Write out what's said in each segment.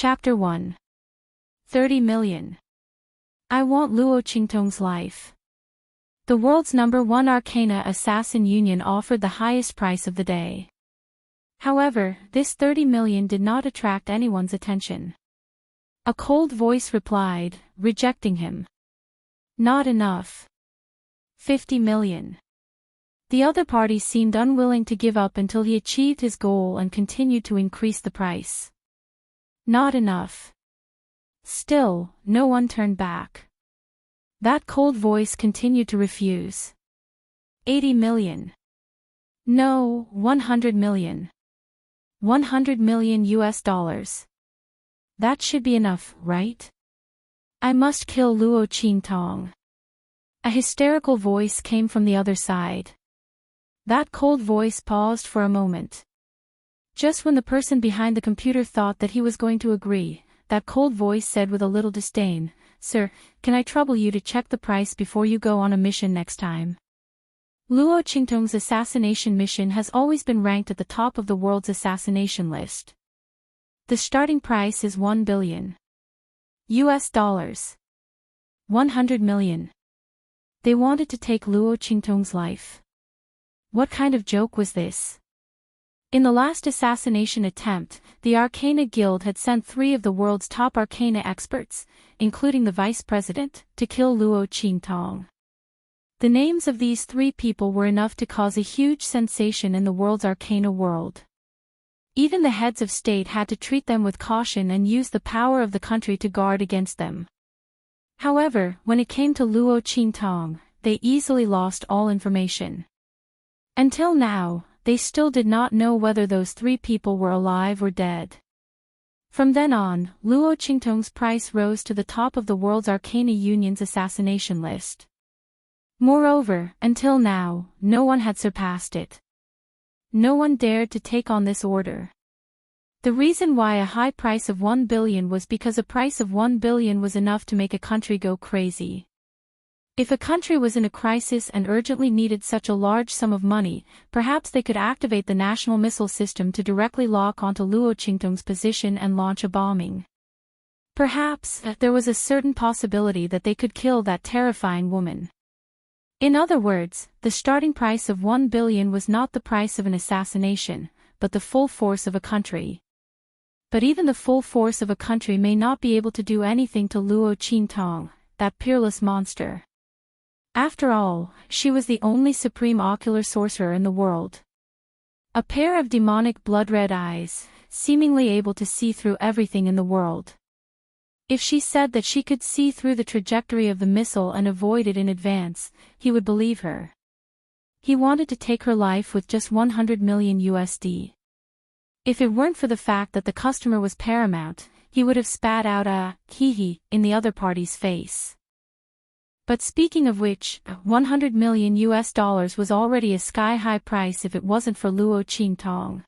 Chapter 1. 30 million. I want Luo Qingtong's life. The world's #1 Arcana assassin union offered the highest price of the day. However, this 30 million did not attract anyone's attention. A cold voice replied, rejecting him. Not enough. 50 million. The other party seemed unwilling to give up until he achieved his goal and continued to increase the price. Not enough. Still, no one turned back. That cold voice continued to refuse. 80 million. No, 100 million. 100 million US dollars. That should be enough, right? I must kill Luo Qingtong. A hysterical voice came from the other side. That cold voice paused for a moment. Just when the person behind the computer thought that he was going to agree, that cold voice said with a little disdain, "Sir, can I trouble you to check the price before you go on a mission next time?" Luo Qingtong's assassination mission has always been ranked at the top of the world's assassination list. The starting price is 1 billion. US dollars. 100 million. They wanted to take Luo Qingtong's life. What kind of joke was this? In the last assassination attempt, the Arcana Guild had sent 3 of the world's top Arcana experts, including the vice president, to kill Luo Qingtong. The names of these 3 people were enough to cause a huge sensation in the world's Arcana world. Even the heads of state had to treat them with caution and use the power of the country to guard against them. However, when it came to Luo Qingtong, they easily lost all information. Until now, they still did not know whether those 3 people were alive or dead. From then on, Luo Qingtong's price rose to the top of the world's Arcana Union's assassination list. Moreover, until now, no one had surpassed it. No one dared to take on this order. The reason why a high price of 1 billion was because a price of 1 billion was enough to make a country go crazy. If a country was in a crisis and urgently needed such a large sum of money, perhaps they could activate the national missile system to directly lock onto Luo Qingtong's position and launch a bombing. Perhaps, there was a certain possibility that they could kill that terrifying woman. In other words, the starting price of 1 billion was not the price of an assassination, but the full force of a country. But even the full force of a country may not be able to do anything to Luo Qingtong, that peerless monster. After all, she was the only supreme ocular sorcerer in the world. A pair of demonic blood-red eyes, seemingly able to see through everything in the world. If she said that she could see through the trajectory of the missile and avoid it in advance, he would believe her. He wanted to take her life with just 100 million USD. If it weren't for the fact that the customer was paramount, he would have spat out a hee-hee in the other party's face. But speaking of which, 100 million US dollars was already a sky-high price if it wasn't for Luo Qingtong.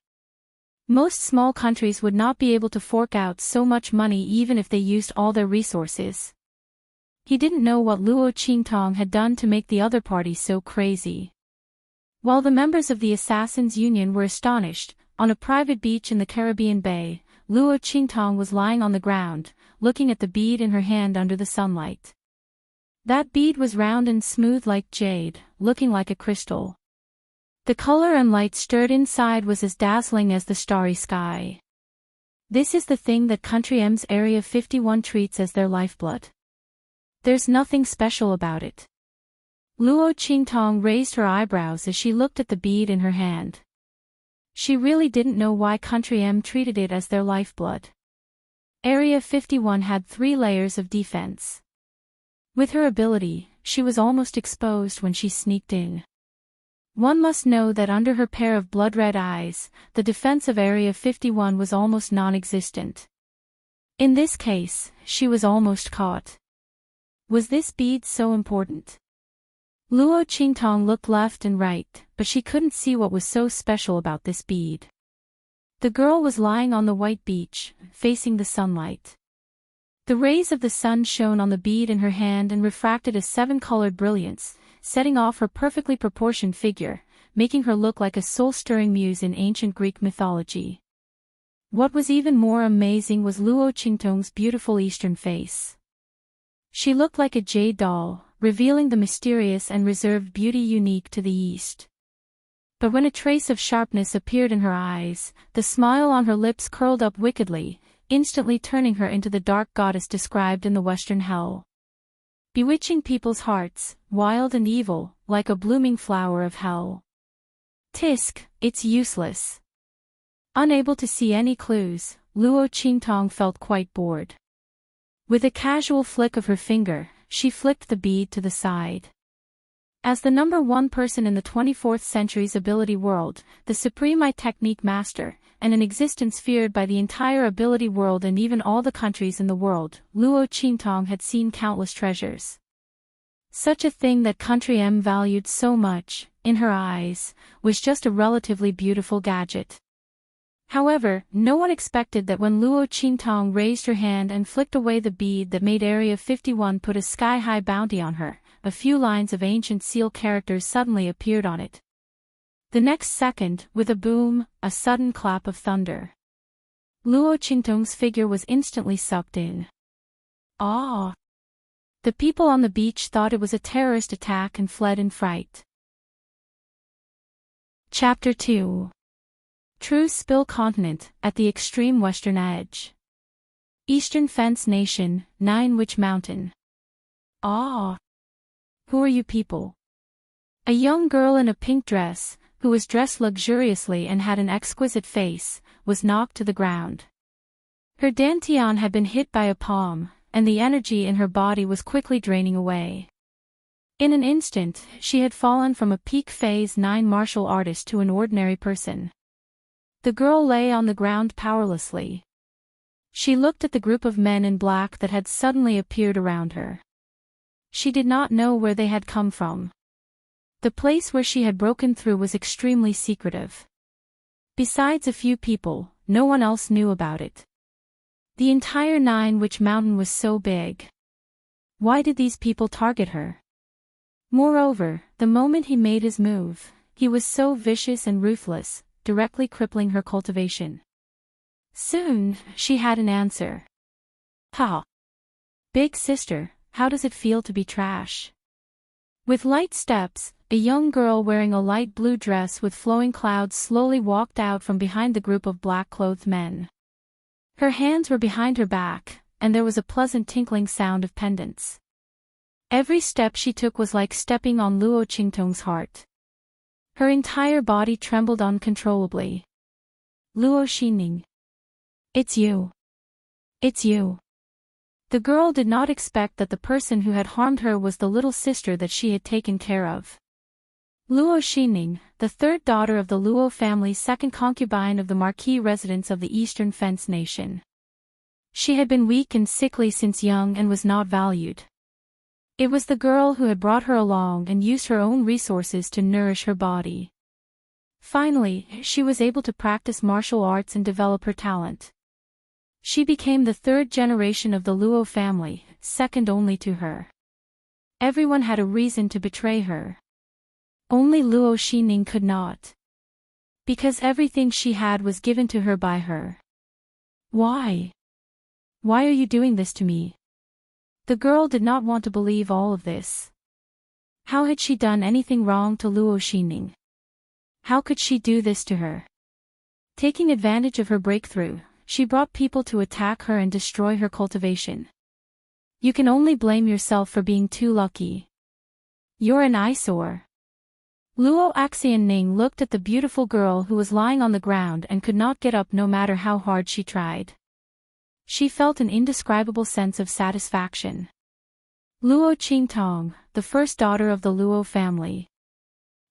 Most small countries would not be able to fork out so much money even if they used all their resources. He didn't know what Luo Qingtong had done to make the other party so crazy. While the members of the Assassins' Union were astonished, on a private beach in the Caribbean Bay, Luo Qingtong was lying on the ground, looking at the bead in her hand under the sunlight. That bead was round and smooth like jade, looking like a crystal. The color and light stirred inside was as dazzling as the starry sky. This is the thing that Country M's Area 51 treats as their lifeblood. There's nothing special about it. Luo Qingtong raised her eyebrows as she looked at the bead in her hand. She really didn't know why Country M treated it as their lifeblood. Area 51 had 3 layers of defense. With her ability, she was almost exposed when she sneaked in. One must know that under her pair of blood-red eyes, the defense of Area 51 was almost non-existent. In this case, she was almost caught. Was this bead so important? Luo Qingtong looked left and right, but she couldn't see what was so special about this bead. The girl was lying on the white beach, facing the sunlight. The rays of the sun shone on the bead in her hand and refracted a 7-colored brilliance, setting off her perfectly proportioned figure, making her look like a soul-stirring muse in ancient Greek mythology. What was even more amazing was Luo Qingtong's beautiful Eastern face. She looked like a jade doll, revealing the mysterious and reserved beauty unique to the East. But when a trace of sharpness appeared in her eyes, the smile on her lips curled up wickedly, instantly turning her into the dark goddess described in the Western hell. Bewitching people's hearts, wild and evil, like a blooming flower of hell. Tisk, it's useless. Unable to see any clues, Luo Qingtong felt quite bored. With a casual flick of her finger, she flicked the bead to the side. As the number one person in the 24th century's ability world, the supreme technique master, and an existence feared by the entire ability world and even all the countries in the world, Luo Qingtong had seen countless treasures. Such a thing that country M valued so much, in her eyes, was just a relatively beautiful gadget. However, no one expected that when Luo Qingtong raised her hand and flicked away the bead that made Area 51 put a sky-high bounty on her, a few lines of ancient seal characters suddenly appeared on it. The next second, with a boom, a sudden clap of thunder. Luo Qingtong's figure was instantly sucked in. Ah! The people on the beach thought it was a terrorist attack and fled in fright. Chapter 2. True Spill Continent, at the extreme western edge. Eastern Fence Nation, Nine Witch Mountain. Ah! Who are you people? A young girl in a pink dress, who was dressed luxuriously and had an exquisite face, was knocked to the ground. Her dantian had been hit by a palm, and the energy in her body was quickly draining away. In an instant, she had fallen from a peak phase 9 martial artist to an ordinary person. The girl lay on the ground powerlessly. She looked at the group of men in black that had suddenly appeared around her. She did not know where they had come from. The place where she had broken through was extremely secretive. Besides a few people, no one else knew about it. The entire Nine Witch Mountain was so big. Why did these people target her? Moreover, the moment he made his move, he was so vicious and ruthless, directly crippling her cultivation. Soon, she had an answer. Ha! Big sister, how does it feel to be trash? With light steps, a young girl wearing a light blue dress with flowing clouds slowly walked out from behind the group of black-clothed men. Her hands were behind her back, and there was a pleasant tinkling sound of pendants. Every step she took was like stepping on Luo Qingtong's heart. Her entire body trembled uncontrollably. Luo Xining. It's you. It's you. The girl did not expect that the person who had harmed her was the little sister that she had taken care of. Luo Xining, the third daughter of the Luo family's second concubine of the marquis residents of the Eastern Fence Nation. She had been weak and sickly since young and was not valued. It was the girl who had brought her along and used her own resources to nourish her body. Finally, she was able to practice martial arts and develop her talent. She became the third generation of the Luo family, second only to her. Everyone had a reason to betray her. Only Luo Xining could not. Because everything she had was given to her by her. Why? Why are you doing this to me? The girl did not want to believe all of this. How had she done anything wrong to Luo Xining? How could she do this to her? Taking advantage of her breakthrough, she brought people to attack her and destroy her cultivation. You can only blame yourself for being too lucky. You're an eyesore. Luo Xining looked at the beautiful girl who was lying on the ground and could not get up no matter how hard she tried. She felt an indescribable sense of satisfaction. Luo Qingtong, the first daughter of the Luo family.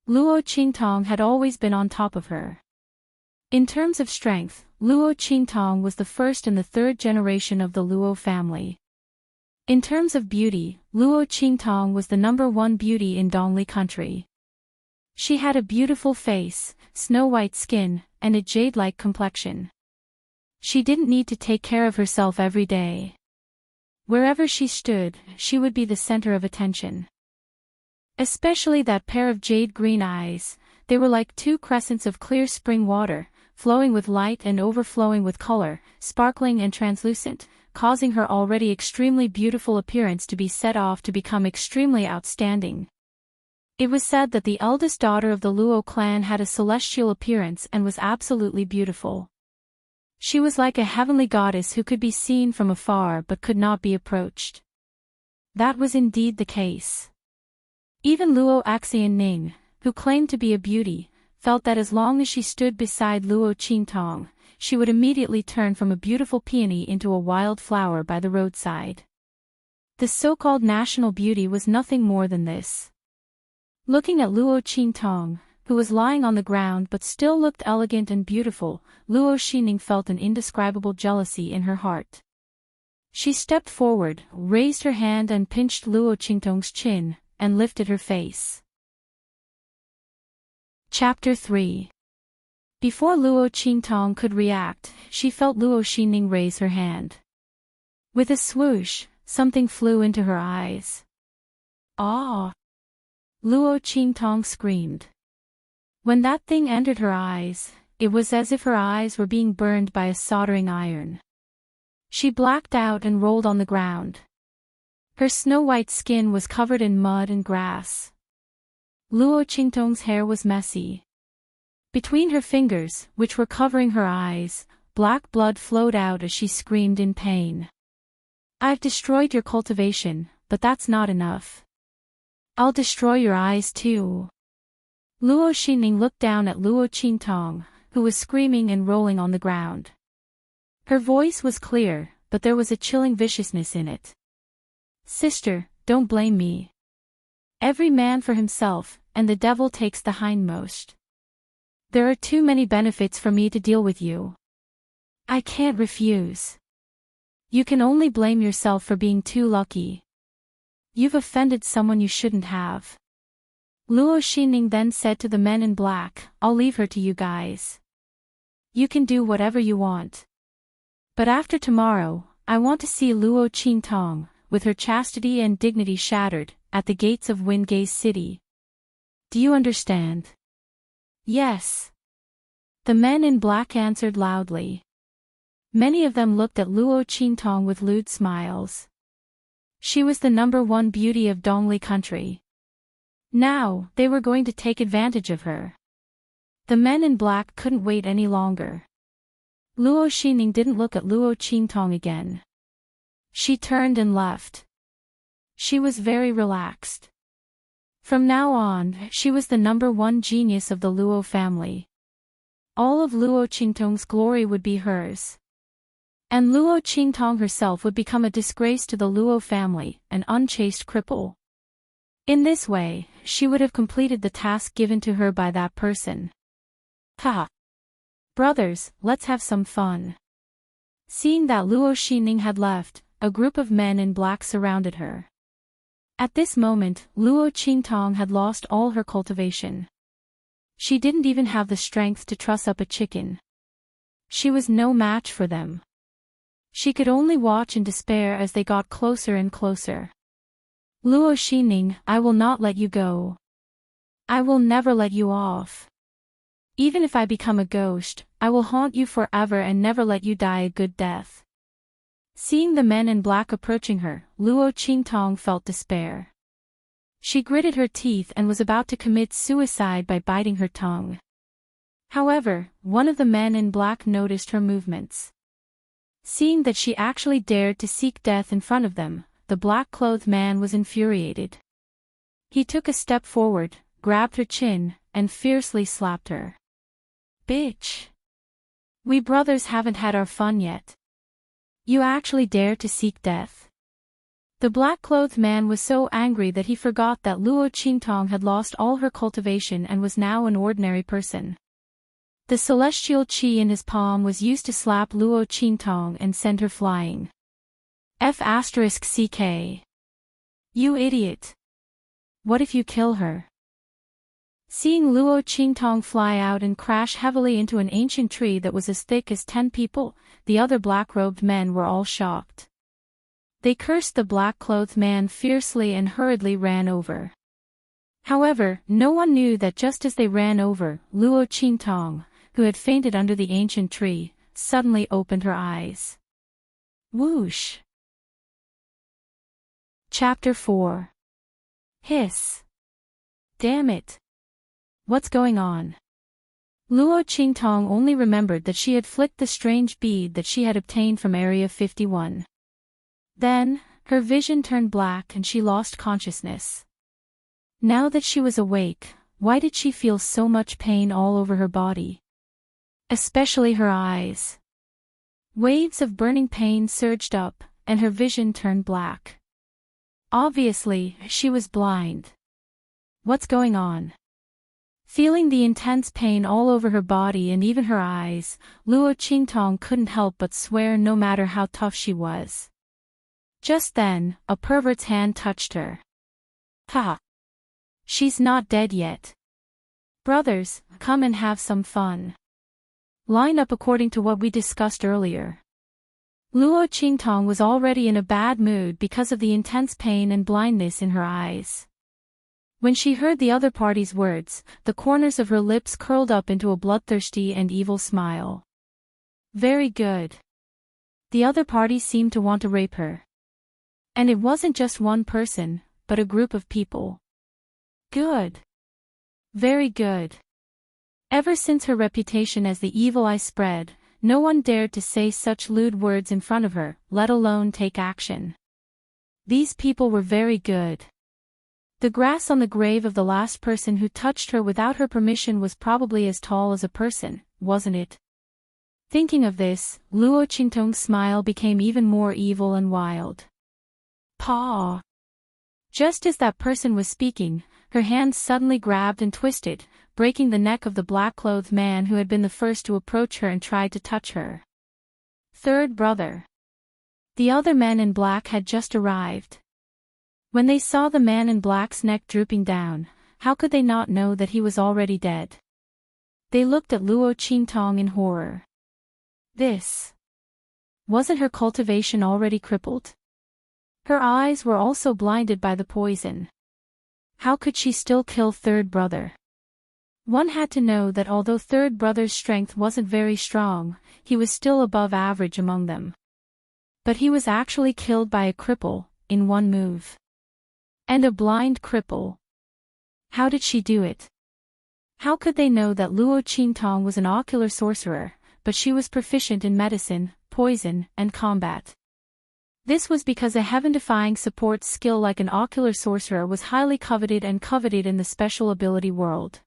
Luo Qingtong had always been on top of her. In terms of strength, Luo Qingtong was the first and the third generation of the Luo family. In terms of beauty, Luo Qingtong was the number one beauty in Dongli country. She had a beautiful face, snow-white skin, and a jade-like complexion. She didn't need to take care of herself every day. Wherever she stood, she would be the center of attention. Especially that pair of jade-green eyes, they were like two crescents of clear spring water, flowing with light and overflowing with color, sparkling and translucent, causing her already extremely beautiful appearance to be set off to become extremely outstanding. It was said that the eldest daughter of the Luo clan had a celestial appearance and was absolutely beautiful. She was like a heavenly goddess who could be seen from afar but could not be approached. That was indeed the case. Even Luo Axian Ning, who claimed to be a beauty, felt that as long as she stood beside Luo Qingtong, she would immediately turn from a beautiful peony into a wild flower by the roadside. The so-called national beauty was nothing more than this. Looking at Luo Qingtong, who was lying on the ground but still looked elegant and beautiful, Luo Xining felt an indescribable jealousy in her heart. She stepped forward, raised her hand and pinched Luo Qingtong's chin, and lifted her face. Chapter 3. Before Luo Qingtong could react, she felt Luo Xining raise her hand. With a swoosh, something flew into her eyes. "Ah!" Luo Qingtong screamed. When that thing entered her eyes, it was as if her eyes were being burned by a soldering iron. She blacked out and rolled on the ground. Her snow-white skin was covered in mud and grass. Luo Qingtong's hair was messy. Between her fingers, which were covering her eyes, black blood flowed out as she screamed in pain. "I've destroyed your cultivation, but that's not enough. I'll destroy your eyes too." Luo Xining looked down at Luo Qingtong, who was screaming and rolling on the ground. Her voice was clear, but there was a chilling viciousness in it. "Sister, don't blame me. Every man for himself, and the devil takes the hindmost. There are too many benefits for me to deal with you. I can't refuse. You can only blame yourself for being too lucky. You've offended someone you shouldn't have." Luo Xining then said to the men in black, "I'll leave her to you guys. You can do whatever you want. But after tomorrow, I want to see Luo Qingtong, with her chastity and dignity shattered, at the gates of Wingate City. Do you understand?" "Yes." The men in black answered loudly. Many of them looked at Luo Qingtong with lewd smiles. She was the #1 beauty of Dongli country. Now, they were going to take advantage of her. The men in black couldn't wait any longer. Luo Xining didn't look at Luo Qingtong again. She turned and left. She was very relaxed. From now on, she was the #1 genius of the Luo family. All of Luo Qingtong's glory would be hers. And Luo Qingtong herself would become a disgrace to the Luo family, an unchaste cripple. In this way, she would have completed the task given to her by that person. Ha! Brothers, let's have some fun. Seeing that Luo Xining had left, a group of men in black surrounded her. At this moment, Luo Qingtong had lost all her cultivation. She didn't even have the strength to truss up a chicken. She was no match for them. She could only watch in despair as they got closer and closer. "Luo Xining, I will not let you go. I will never let you off. Even if I become a ghost, I will haunt you forever and never let you die a good death." Seeing the men in black approaching her, Luo Qingtong felt despair. She gritted her teeth and was about to commit suicide by biting her tongue. However, one of the men in black noticed her movements. Seeing that she actually dared to seek death in front of them, the black-clothed man was infuriated. He took a step forward, grabbed her chin, and fiercely slapped her. "Bitch! We brothers haven't had our fun yet. You actually dare to seek death?" The black-clothed man was so angry that he forgot that Luo Qingtong had lost all her cultivation and was now an ordinary person. The celestial chi in his palm was used to slap Luo Qingtong and send her flying. F***CK. You idiot! What if you kill her? Seeing Luo Qingtong fly out and crash heavily into an ancient tree that was as thick as 10 people, the other black-robed men were all shocked. They cursed the black-clothed man fiercely and hurriedly ran over. However, no one knew that just as they ran over, Luo Qingtong, who had fainted under the ancient tree, suddenly opened her eyes. Whoosh! Chapter 4. Hiss. Damn it! What's going on? Luo Qingtong only remembered that she had flicked the strange bead that she had obtained from Area 51. Then, her vision turned black and she lost consciousness. Now that she was awake, why did she feel so much pain all over her body? Especially her eyes. Waves of burning pain surged up, and her vision turned black. Obviously, she was blind. What's going on? Feeling the intense pain all over her body and even her eyes, Luo Qingtong couldn't help but swear no matter how tough she was. Just then, a pervert's hand touched her. Ha! She's not dead yet. Brothers, come and have some fun. Line up according to what we discussed earlier. Luo Qingtong was already in a bad mood because of the intense pain and blindness in her eyes. When she heard the other party's words, the corners of her lips curled up into a bloodthirsty and evil smile. Very good. The other party seemed to want to rape her. And it wasn't just one person, but a group of people. Good. Very good. Ever since her reputation as the evil eye spread, no one dared to say such lewd words in front of her, let alone take action. These people were very good. The grass on the grave of the last person who touched her without her permission was probably as tall as a person, wasn't it? Thinking of this, Luo Qingtong's smile became even more evil and wild. Paw! Just as that person was speaking, her hands suddenly grabbed and twisted, breaking the neck of the black-clothed man who had been the first to approach her and tried to touch her. Third brother. The other men in black had just arrived. When they saw the man in black's neck drooping down, how could they not know that he was already dead? They looked at Luo Qingtong in horror. This. Wasn't her cultivation already crippled? Her eyes were also blinded by the poison. How could she still kill third brother? One had to know that although third brother's strength wasn't very strong, he was still above average among them. But he was actually killed by a cripple, in one move. And a blind cripple. How did she do it? How could they know that Luo Qingtong was an ocular sorcerer, but she was proficient in medicine, poison, and combat? This was because a heaven-defying support skill like an ocular sorcerer was highly coveted in the special ability world.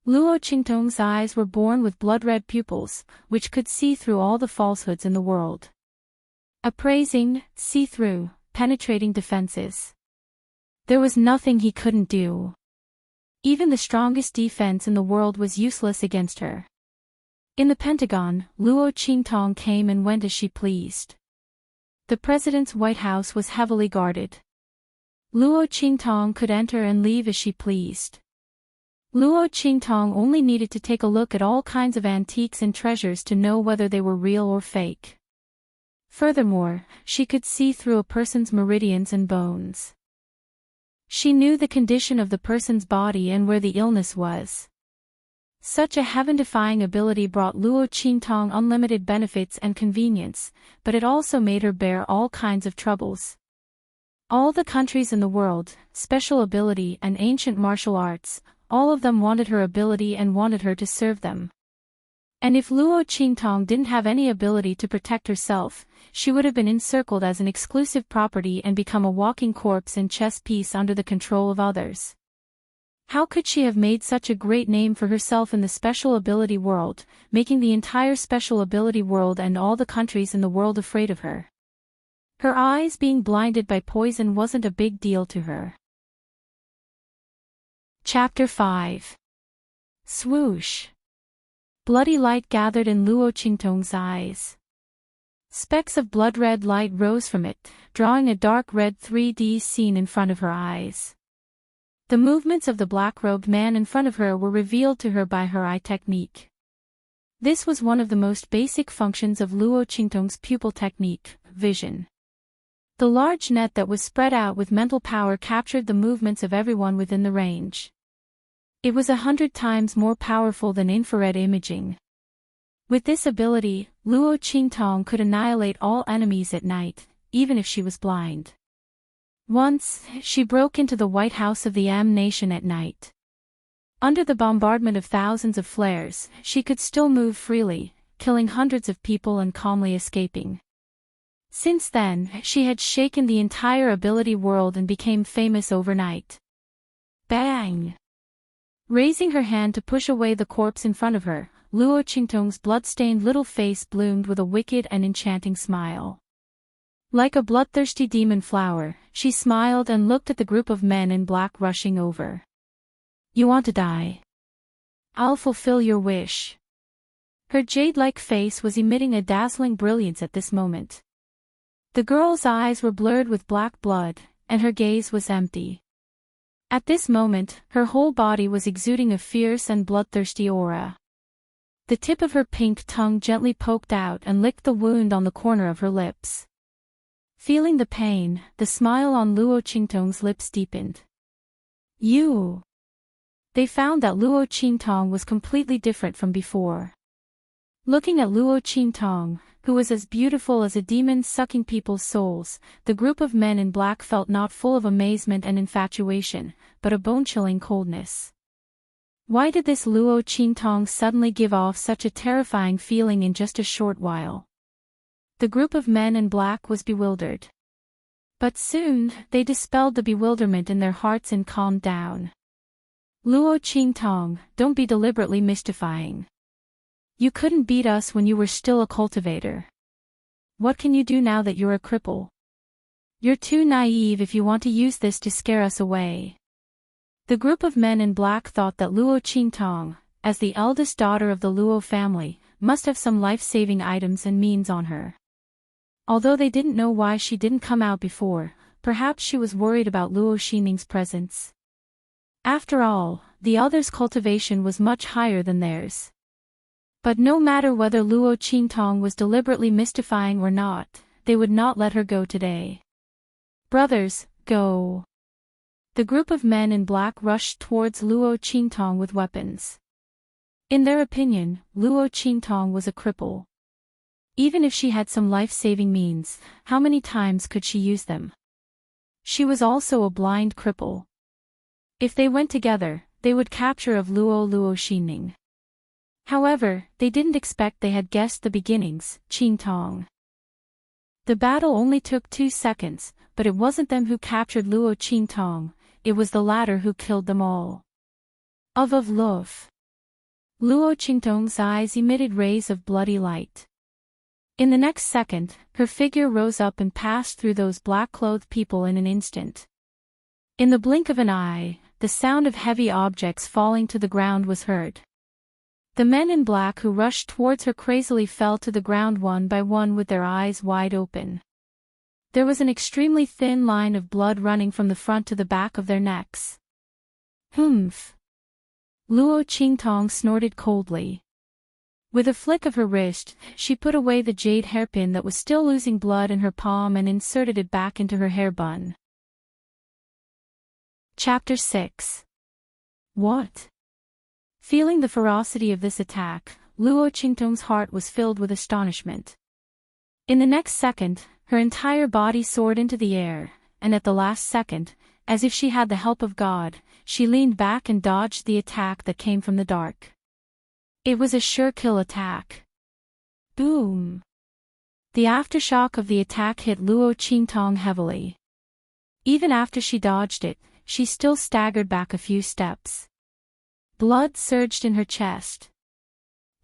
Luo Qingtong's eyes were born with blood-red pupils, which could see through all the falsehoods in the world. Appraising, see-through, penetrating defenses. There was nothing he couldn't do. Even the strongest defense in the world was useless against her. In the Pentagon, Luo Qingtong came and went as she pleased. The president's White House was heavily guarded. Luo Qingtong could enter and leave as she pleased. Luo Qingtong only needed to take a look at all kinds of antiques and treasures to know whether they were real or fake. Furthermore, she could see through a person's meridians and bones. She knew the condition of the person's body and where the illness was. Such a heaven-defying ability brought Luo Qingtong unlimited benefits and convenience, but it also made her bear all kinds of troubles. All the countries in the world, special ability and ancient martial arts, all of them wanted her ability and wanted her to serve them. And if Luo Qingtong didn't have any ability to protect herself, she would have been encircled as an exclusive property and become a walking corpse and chess piece under the control of others. How could she have made such a great name for herself in the special ability world, making the entire special ability world and all the countries in the world afraid of her? Her eyes being blinded by poison wasn't a big deal to her. Chapter 5. Swoosh. Bloody light gathered in Luo Qingtong's eyes. Specks of blood-red light rose from it, drawing a dark red 3D scene in front of her eyes. The movements of the black-robed man in front of her were revealed to her by her eye technique. This was one of the most basic functions of Luo Qingtong's pupil technique, vision. The large net that was spread out with mental power captured the movements of everyone within the range. It was 100 times more powerful than infrared imaging. With this ability, Luo Qingtong could annihilate all enemies at night, even if she was blind. Once, she broke into the White House of the Am Nation at night. Under the bombardment of thousands of flares, she could still move freely, killing hundreds of people and calmly escaping. Since then, she had shaken the entire ability world and became famous overnight. Bang! Raising her hand to push away the corpse in front of her, Luo Qingtong's blood-stained little face bloomed with a wicked and enchanting smile. Like a bloodthirsty demon flower, she smiled and looked at the group of men in black rushing over. You want to die? I'll fulfill your wish. Her jade-like face was emitting a dazzling brilliance at this moment. The girl's eyes were blurred with black blood, and her gaze was empty. At this moment, her whole body was exuding a fierce and bloodthirsty aura. The tip of her pink tongue gently poked out and licked the wound on the corner of her lips. Feeling the pain, the smile on Luo Qingtong's lips deepened. You! They found that Luo Qingtong was completely different from before. Looking at Luo Qingtong, who was as beautiful as a demon sucking people's souls, the group of men in black felt not full of amazement and infatuation, but a bone-chilling coldness. Why did this Luo Qingtong suddenly give off such a terrifying feeling in just a short while? The group of men in black was bewildered. But soon, they dispelled the bewilderment in their hearts and calmed down. Luo Qingtong, don't be deliberately mystifying. You couldn't beat us when you were still a cultivator. What can you do now that you're a cripple? You're too naive if you want to use this to scare us away. The group of men in black thought that Luo Qingtong, as the eldest daughter of the Luo family, must have some life-saving items and means on her. Although they didn't know why she didn't come out before, perhaps she was worried about Luo Xining's presence. After all, the others' cultivation was much higher than theirs. But no matter whether Luo Qingtong was deliberately mystifying or not, they would not let her go today. Brothers, go! The group of men in black rushed towards Luo Qingtong with weapons. In their opinion, Luo Qingtong was a cripple. Even if she had some life-saving means, how many times could she use them? She was also a blind cripple. If they went together, they would capture of Luo Xining. However, they didn't expect they had guessed the beginnings, Qingtong. The battle only took 2 seconds, but it wasn't them who captured Luo Qingtong, it was the latter who killed them all. Love. Luo Qingtong's eyes emitted rays of bloody light. In the next second, her figure rose up and passed through those black-clothed people in an instant. In the blink of an eye, the sound of heavy objects falling to the ground was heard. The men in black who rushed towards her crazily fell to the ground one by one with their eyes wide open. There was an extremely thin line of blood running from the front to the back of their necks. Humph! Luo Qingtong snorted coldly. With a flick of her wrist, she put away the jade hairpin that was still oozing blood in her palm and inserted it back into her hair bun. Chapter 6. What? Feeling the ferocity of this attack, Luo Qingtong's heart was filled with astonishment. In the next second, her entire body soared into the air, and at the last second, as if she had the help of God, she leaned back and dodged the attack that came from the dark. It was a sure-kill attack. Boom! The aftershock of the attack hit Luo Qingtong heavily. Even after she dodged it, she still staggered back a few steps. Blood surged in her chest.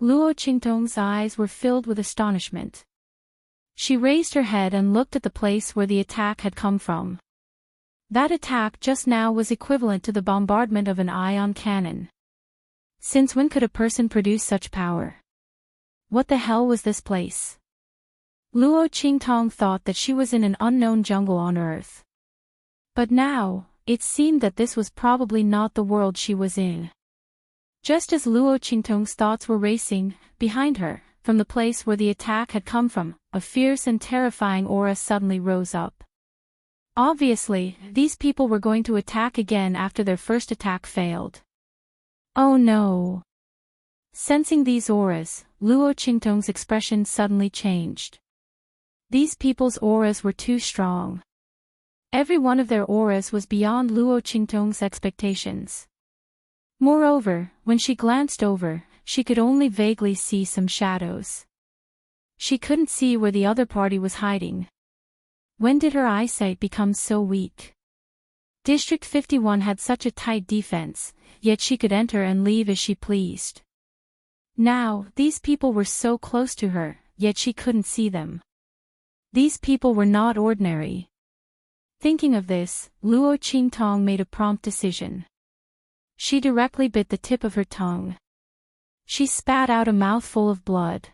Luo Qingtong's eyes were filled with astonishment. She raised her head and looked at the place where the attack had come from. That attack just now was equivalent to the bombardment of an ion cannon. Since when could a person produce such power? What the hell was this place? Luo Qingtong thought that she was in an unknown jungle on Earth. But now, it seemed that this was probably not the world she was in. Just as Luo Qingtong's thoughts were racing, behind her, from the place where the attack had come from, a fierce and terrifying aura suddenly rose up. Obviously, these people were going to attack again after their first attack failed. Oh no! Sensing these auras, Luo Qingtong's expression suddenly changed. These people's auras were too strong. Every one of their auras was beyond Luo Qingtong's expectations. Moreover, when she glanced over, she could only vaguely see some shadows. She couldn't see where the other party was hiding. When did her eyesight become so weak? District 51 had such a tight defense, yet she could enter and leave as she pleased. Now, these people were so close to her, yet she couldn't see them. These people were not ordinary. Thinking of this, Luo Qingtong made a prompt decision. She directly bit the tip of her tongue. She spat out a mouthful of blood.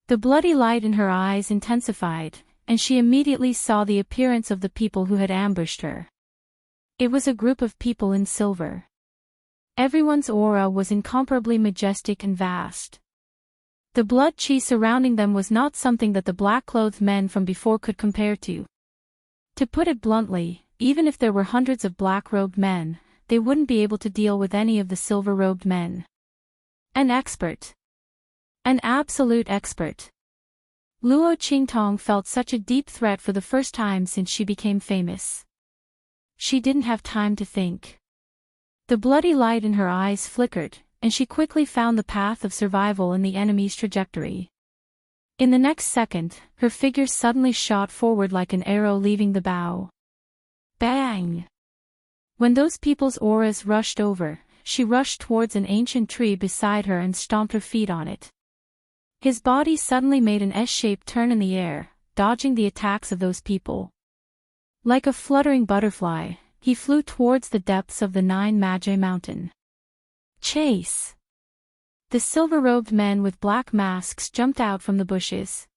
The bloody light in her eyes intensified, and she immediately saw the appearance of the people who had ambushed her. It was a group of people in silver. Everyone's aura was incomparably majestic and vast. The blood chi surrounding them was not something that the black-clothed men from before could compare to. To put it bluntly, even if there were hundreds of black-robed men, they wouldn't be able to deal with any of the silver-robed men. An expert. An absolute expert. Luo Qingtong felt such a deep threat for the first time since she became famous. She didn't have time to think. The bloody light in her eyes flickered, and she quickly found the path of survival in the enemy's trajectory. In the next second, her figure suddenly shot forward like an arrow leaving the bow. Bang! When those people's auras rushed over, she rushed towards an ancient tree beside her and stomped her feet on it. His body suddenly made an S-shaped turn in the air, dodging the attacks of those people. Like a fluttering butterfly, he flew towards the depths of the Nine Magi Mountain. Chase! The silver-robed men with black masks jumped out from the bushes.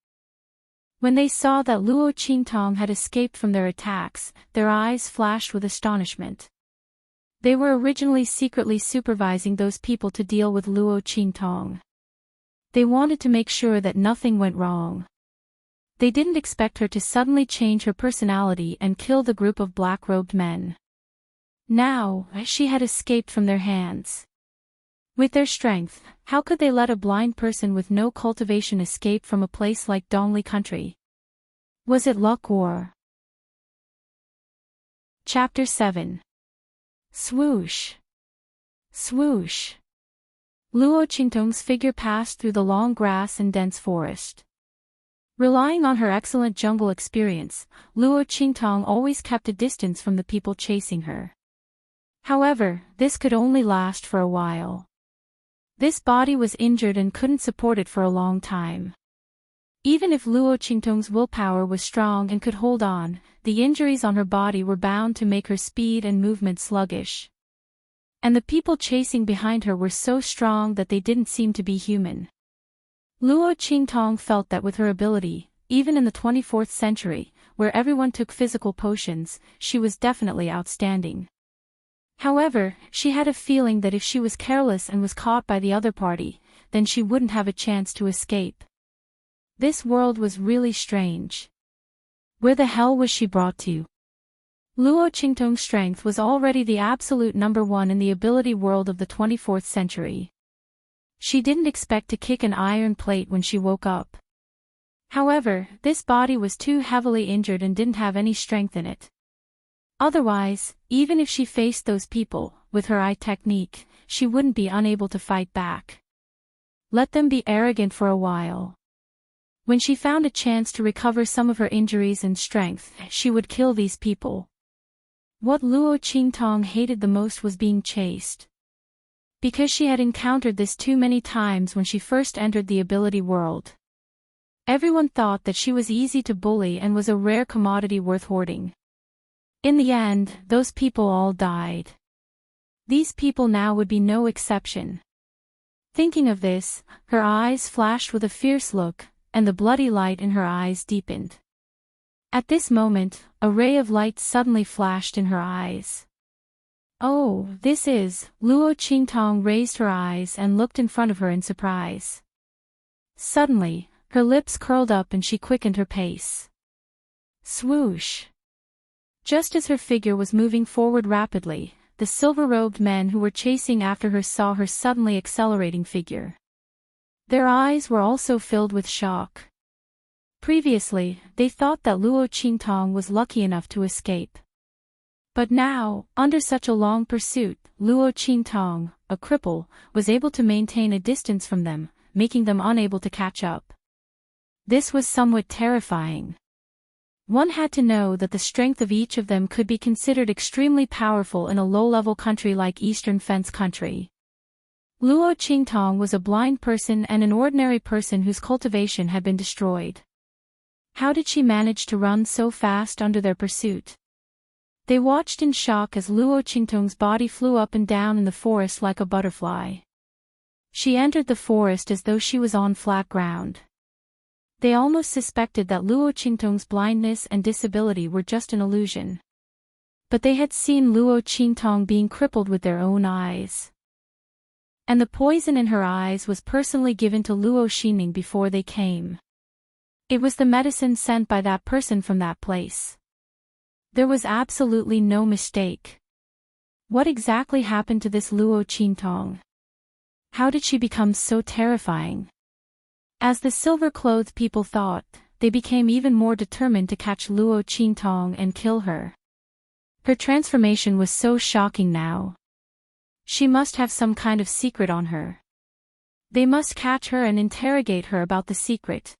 When they saw that Luo Qingtong had escaped from their attacks, their eyes flashed with astonishment. They were originally secretly supervising those people to deal with Luo Qingtong. They wanted to make sure that nothing went wrong. They didn't expect her to suddenly change her personality and kill the group of black-robed men. Now, she had escaped from their hands. With their strength, how could they let a blind person with no cultivation escape from a place like Dongli country? Was it luck or? Chapter 7. Swoosh! Swoosh! Luo Qingtong's figure passed through the long grass and dense forest. Relying on her excellent jungle experience, Luo Qingtong always kept a distance from the people chasing her. However, this could only last for a while. This body was injured and couldn't support it for a long time. Even if Luo Qingtong's willpower was strong and could hold on, the injuries on her body were bound to make her speed and movement sluggish. And the people chasing behind her were so strong that they didn't seem to be human. Luo Qingtong felt that with her ability, even in the 24th century, where everyone took physical potions, she was definitely outstanding. However, she had a feeling that if she was careless and was caught by the other party, then she wouldn't have a chance to escape. This world was really strange. Where the hell was she brought to? Luo Qingtong's strength was already the absolute number one in the ability world of the 24th century. She didn't expect to kick an iron plate when she woke up. However, this body was too heavily injured and didn't have any strength in it. Otherwise, even if she faced those people, with her eye technique, she wouldn't be unable to fight back. Let them be arrogant for a while. When she found a chance to recover some of her injuries and strength, she would kill these people. What Luo Qingtong hated the most was being chased. Because she had encountered this too many times when she first entered the ability world. Everyone thought that she was easy to bully and was a rare commodity worth hoarding. In the end, those people all died. These people now would be no exception. Thinking of this, her eyes flashed with a fierce look, and the bloody light in her eyes deepened. At this moment, a ray of light suddenly flashed in her eyes. Oh, this is, Luo Qingtong raised her eyes and looked in front of her in surprise. Suddenly, her lips curled up and she quickened her pace. Swoosh! Just as her figure was moving forward rapidly, the silver-robed men who were chasing after her saw her suddenly accelerating figure. Their eyes were also filled with shock. Previously, they thought that Luo Qingtong was lucky enough to escape. But now, under such a long pursuit, Luo Qingtong, a cripple, was able to maintain a distance from them, making them unable to catch up. This was somewhat terrifying. One had to know that the strength of each of them could be considered extremely powerful in a low-level country like Eastern Fence country. Luo Qingtong was a blind person and an ordinary person whose cultivation had been destroyed. How did she manage to run so fast under their pursuit? They watched in shock as Luo Qingtong's body flew up and down in the forest like a butterfly. She entered the forest as though she was on flat ground. They almost suspected that Luo Qingtong's blindness and disability were just an illusion. But they had seen Luo Qingtong being crippled with their own eyes. And the poison in her eyes was personally given to Luo Xining before they came. It was the medicine sent by that person from that place. There was absolutely no mistake. What exactly happened to this Luo Qingtong? How did she become so terrifying? As the silver-clothed people thought, they became even more determined to catch Luo Qingtong and kill her. Her transformation was so shocking now. She must have some kind of secret on her. They must catch her and interrogate her about the secret.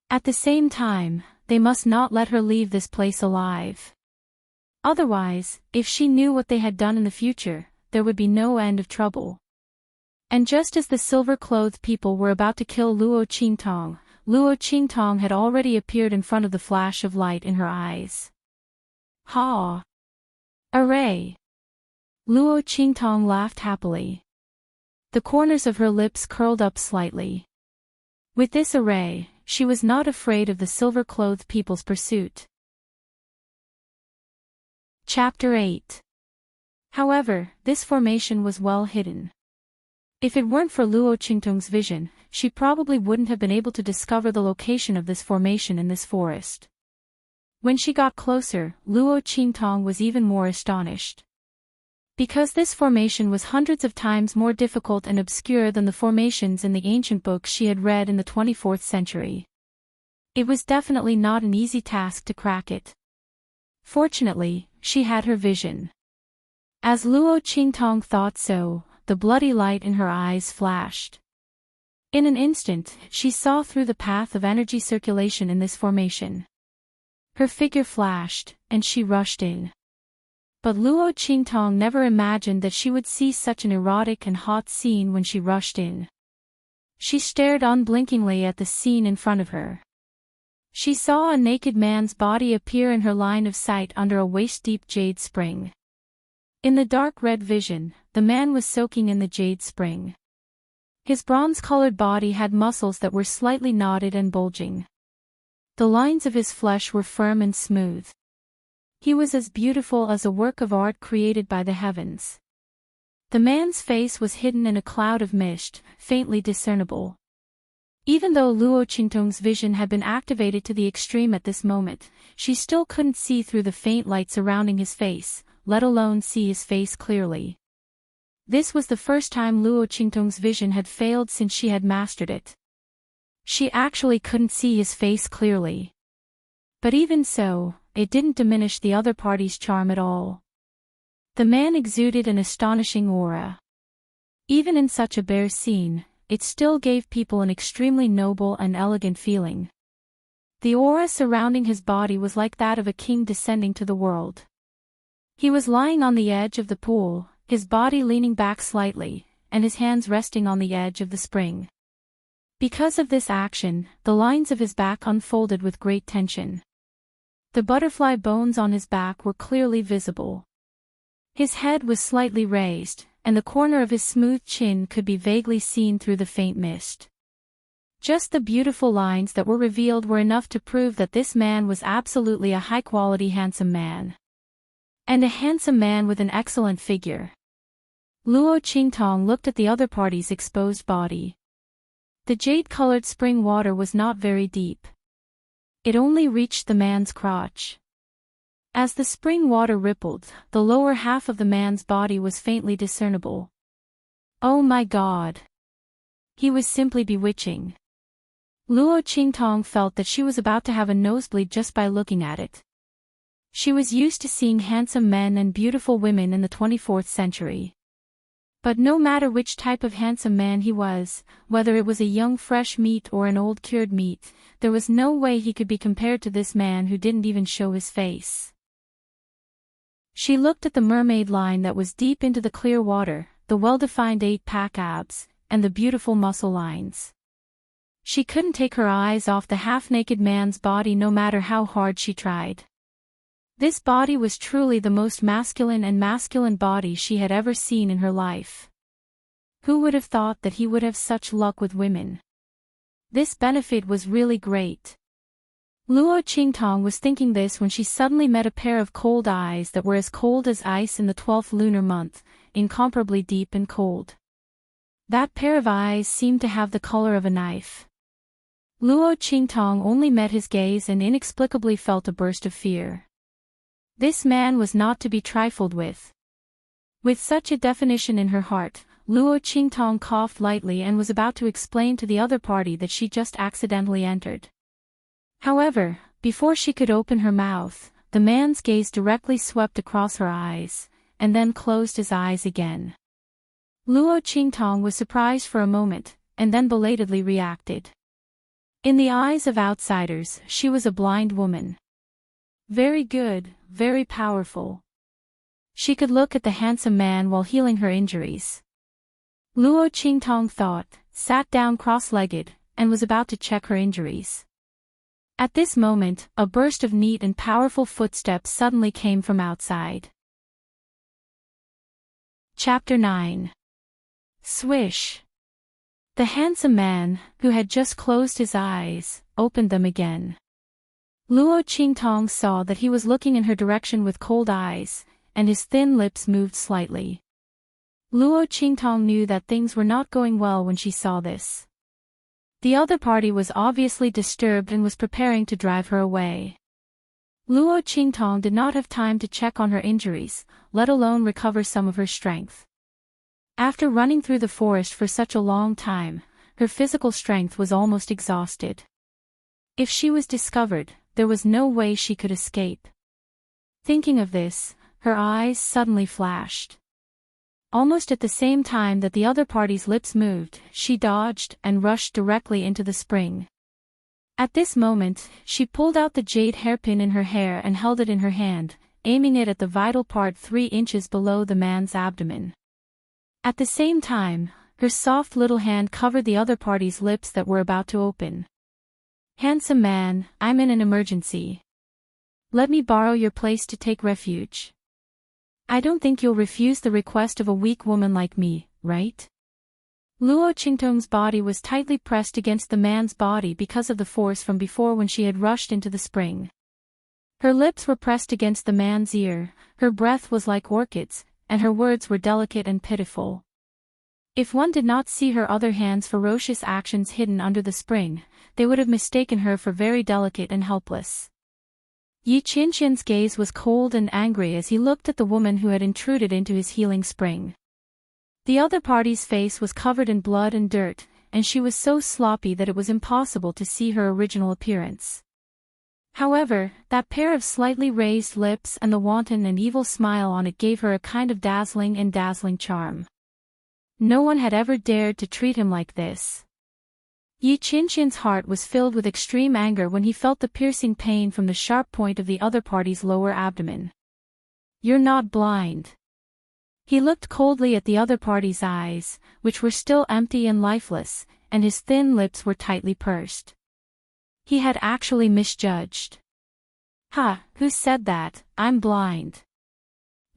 At the same time, they must not let her leave this place alive. Otherwise, if she knew what they had done in the future, there would be no end of trouble. And just as the silver-clothed people were about to kill Luo Qingtong had already appeared in front of the flash of light in her eyes. Ha! Array! Luo Qingtong laughed happily. The corners of her lips curled up slightly. With this array, she was not afraid of the silver-clothed people's pursuit. Chapter 8. However, this formation was well hidden. If it weren't for Luo Qingtong's vision, she probably wouldn't have been able to discover the location of this formation in this forest. When she got closer, Luo Qingtong was even more astonished. Because this formation was hundreds of times more difficult and obscure than the formations in the ancient books she had read in the 24th century. It was definitely not an easy task to crack it. Fortunately, she had her vision. As Luo Qingtong thought so, the bloody light in her eyes flashed. In an instant, she saw through the path of energy circulation in this formation. Her figure flashed, and she rushed in. But Luo Qingtong never imagined that she would see such an erotic and hot scene when she rushed in. She stared unblinkingly at the scene in front of her. She saw a naked man's body appear in her line of sight under a waist-deep jade spring. In the dark red vision, the man was soaking in the jade spring. His bronze-colored body had muscles that were slightly knotted and bulging. The lines of his flesh were firm and smooth. He was as beautiful as a work of art created by the heavens. The man's face was hidden in a cloud of mist, faintly discernible. Even though Luo Qingtong's vision had been activated to the extreme at this moment, she still couldn't see through the faint light surrounding his face, let alone see his face clearly. This was the first time Luo Qingtong's vision had failed since she had mastered it. She actually couldn't see his face clearly. But even so, it didn't diminish the other party's charm at all. The man exuded an astonishing aura. Even in such a bare scene, it still gave people an extremely noble and elegant feeling. The aura surrounding his body was like that of a king descending to the world. He was lying on the edge of the pool, his body leaning back slightly, and his hands resting on the edge of the spring. Because of this action, the lines of his back unfolded with great tension. The butterfly bones on his back were clearly visible. His head was slightly raised, and the corner of his smooth chin could be vaguely seen through the faint mist. Just the beautiful lines that were revealed were enough to prove that this man was absolutely a high-quality handsome man. And a handsome man with an excellent figure. Luo Qingtong looked at the other party's exposed body. The jade-colored spring water was not very deep. It only reached the man's crotch. As the spring water rippled, the lower half of the man's body was faintly discernible. Oh my God! He was simply bewitching. Luo Qingtong felt that she was about to have a nosebleed just by looking at it. She was used to seeing handsome men and beautiful women in the 24th century. But no matter which type of handsome man he was, whether it was a young fresh meat or an old cured meat, there was no way he could be compared to this man who didn't even show his face. She looked at the mermaid line that was deep into the clear water, the well-defined 8-pack abs, and the beautiful muscle lines. She couldn't take her eyes off the half-naked man's body no matter how hard she tried. This body was truly the most masculine body she had ever seen in her life. Who would have thought that he would have such luck with women? This benefit was really great. Luo Qingtong was thinking this when she suddenly met a pair of cold eyes that were as cold as ice in the 12th lunar month, incomparably deep and cold. That pair of eyes seemed to have the color of a knife. Luo Qingtong only met his gaze and inexplicably felt a burst of fear. This man was not to be trifled with. With such a definition in her heart, Luo Qingtong coughed lightly and was about to explain to the other party that she just accidentally entered. However, before she could open her mouth, the man's gaze directly swept across her eyes, and then closed his eyes again. Luo Qingtong was surprised for a moment, and then belatedly reacted. In the eyes of outsiders, she was a blind woman. Very good, very powerful. She could look at the handsome man while healing her injuries. Luo Qingtong thought, sat down cross-legged, and was about to check her injuries. At this moment, a burst of neat and powerful footsteps suddenly came from outside. Chapter 9. Swish. The handsome man, who had just closed his eyes, opened them again. Luo Qingtong saw that he was looking in her direction with cold eyes, and his thin lips moved slightly. Luo Qingtong knew that things were not going well when she saw this. The other party was obviously disturbed and was preparing to drive her away. Luo Qingtong did not have time to check on her injuries, let alone recover some of her strength. After running through the forest for such a long time, her physical strength was almost exhausted. If she was discovered, there was no way she could escape. Thinking of this, her eyes suddenly flashed. Almost at the same time that the other party's lips moved, she dodged and rushed directly into the spring. At this moment, she pulled out the jade hairpin in her hair and held it in her hand, aiming it at the vital part 3 inches below the man's abdomen. At the same time, her soft little hand covered the other party's lips that were about to open. Handsome man, I'm in an emergency. Let me borrow your place to take refuge. I don't think you'll refuse the request of a weak woman like me, right? Luo Qingtong's body was tightly pressed against the man's body because of the force from before when she had rushed into the spring. Her lips were pressed against the man's ear, her breath was like orchids, and her words were delicate and pitiful. If one did not see her other hand's ferocious actions hidden under the spring, they would have mistaken her for very delicate and helpless. Yi Qinqian's gaze was cold and angry as he looked at the woman who had intruded into his healing spring. The other party's face was covered in blood and dirt, and she was so sloppy that it was impossible to see her original appearance. However, that pair of slightly raised lips and the wanton and evil smile on it gave her a kind of dazzling charm. No one had ever dared to treat him like this. Yi Qinqian's heart was filled with extreme anger when he felt the piercing pain from the sharp point of the other party's lower abdomen. You're not blind. He looked coldly at the other party's eyes, which were still empty and lifeless, and his thin lips were tightly pursed. He had actually misjudged. Ha, who said that? I'm blind.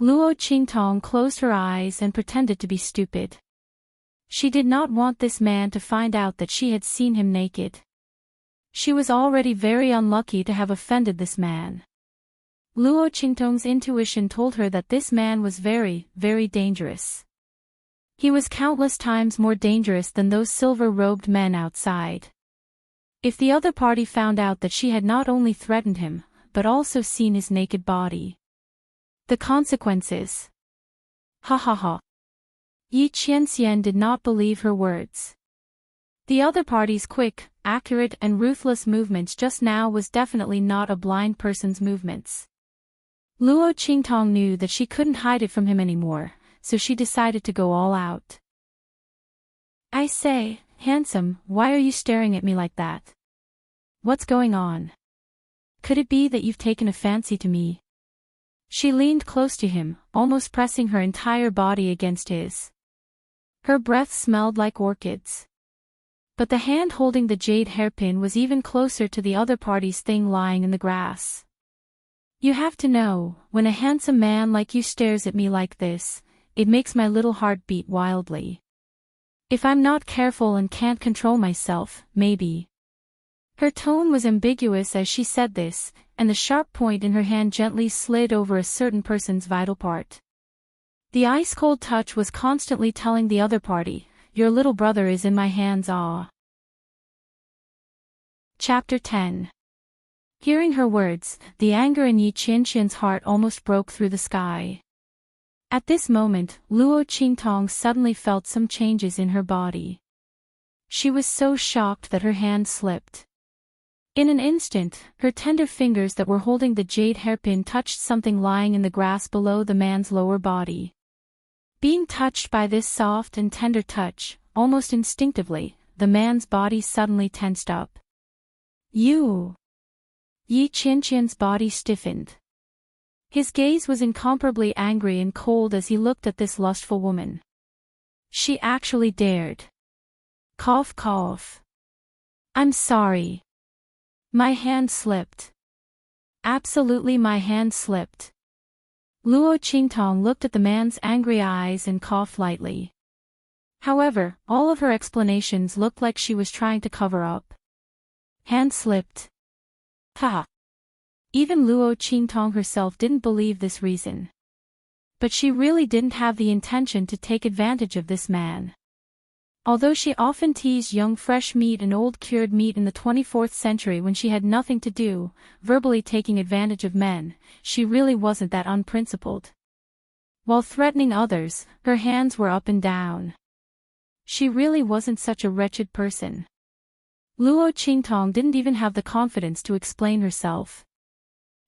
Luo Qingtong closed her eyes and pretended to be stupid. She did not want this man to find out that she had seen him naked. She was already very unlucky to have offended this man. Luo Qingtong's intuition told her that this man was very dangerous. He was countless times more dangerous than those silver-robed men outside. If the other party found out that she had not only threatened him, but also seen his naked body. The consequences. Ha ha ha. Yi Qianxian did not believe her words. The other party's quick, accurate and ruthless movements just now was definitely not a blind person's movements. Luo Qingtong knew that she couldn't hide it from him anymore, so she decided to go all out. I say, handsome, why are you staring at me like that? What's going on? Could it be that you've taken a fancy to me? She leaned close to him, almost pressing her entire body against his. Her breath smelled like orchids. But the hand holding the jade hairpin was even closer to the other party's thing lying in the grass. You have to know, when a handsome man like you stares at me like this, it makes my little heart beat wildly. If I'm not careful and can't control myself, maybe. Her tone was ambiguous as she said this, and the sharp point in her hand gently slid over a certain person's vital part. The ice-cold touch was constantly telling the other party, your little brother is in my hands. Ah. Chapter 10. Hearing her words, the anger in Yi Qianxian's heart almost broke through the sky. At this moment, Luo Qingtong suddenly felt some changes in her body. She was so shocked that her hand slipped. In an instant, her tender fingers that were holding the jade hairpin touched something lying in the grass below the man's lower body. Being touched by this soft and tender touch, almost instinctively, the man's body suddenly tensed up. You! Yi Qianxian's body stiffened. His gaze was incomparably angry and cold as he looked at this lustful woman. She actually dared. Cough cough. I'm sorry. My hand slipped. Absolutely my hand slipped. Luo Qingtong looked at the man's angry eyes and coughed lightly. However, all of her explanations looked like she was trying to cover up. Hand slipped. Ha! Even Luo Qingtong herself didn't believe this reason. But she really didn't have the intention to take advantage of this man. Although she often teased young fresh meat and old cured meat in the 24th century when she had nothing to do, verbally taking advantage of men, she really wasn't that unprincipled. While threatening others, her hands were up and down. She really wasn't such a wretched person. Luo Qingtong didn't even have the confidence to explain herself.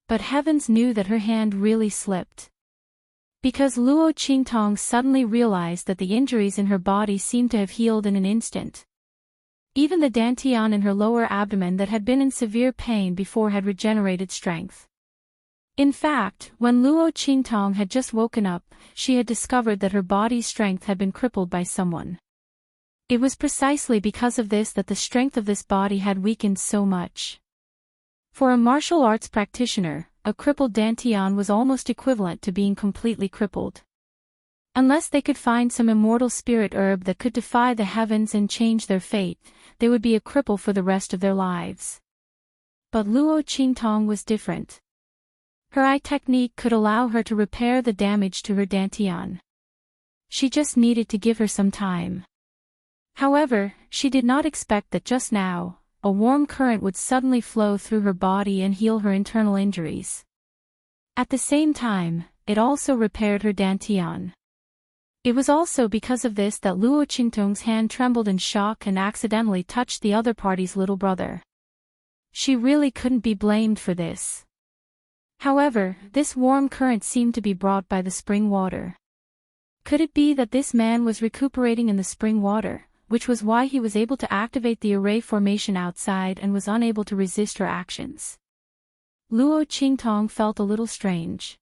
But heavens knew that her hand really slipped. Because Luo Qingtong suddenly realized that the injuries in her body seemed to have healed in an instant. Even the dantian in her lower abdomen that had been in severe pain before had regenerated strength. In fact, when Luo Qingtong had just woken up, she had discovered that her body's strength had been crippled by someone. It was precisely because of this that the strength of this body had weakened so much. For a martial arts practitioner, a crippled dantian was almost equivalent to being completely crippled. Unless they could find some immortal spirit herb that could defy the heavens and change their fate, they would be a cripple for the rest of their lives. But Luo Qingtong was different. Her eye technique could allow her to repair the damage to her dantian. She just needed to give her some time. However, she did not expect that just now, a warm current would suddenly flow through her body and heal her internal injuries. At the same time, it also repaired her dantian. It was also because of this that Luo Qingtong's hand trembled in shock and accidentally touched the other party's little brother. She really couldn't be blamed for this. However, this warm current seemed to be brought by the spring water. Could it be that this man was recuperating in the spring water, which was why he was able to activate the array formation outside and was unable to resist her actions? Luo Qingtong felt a little strange.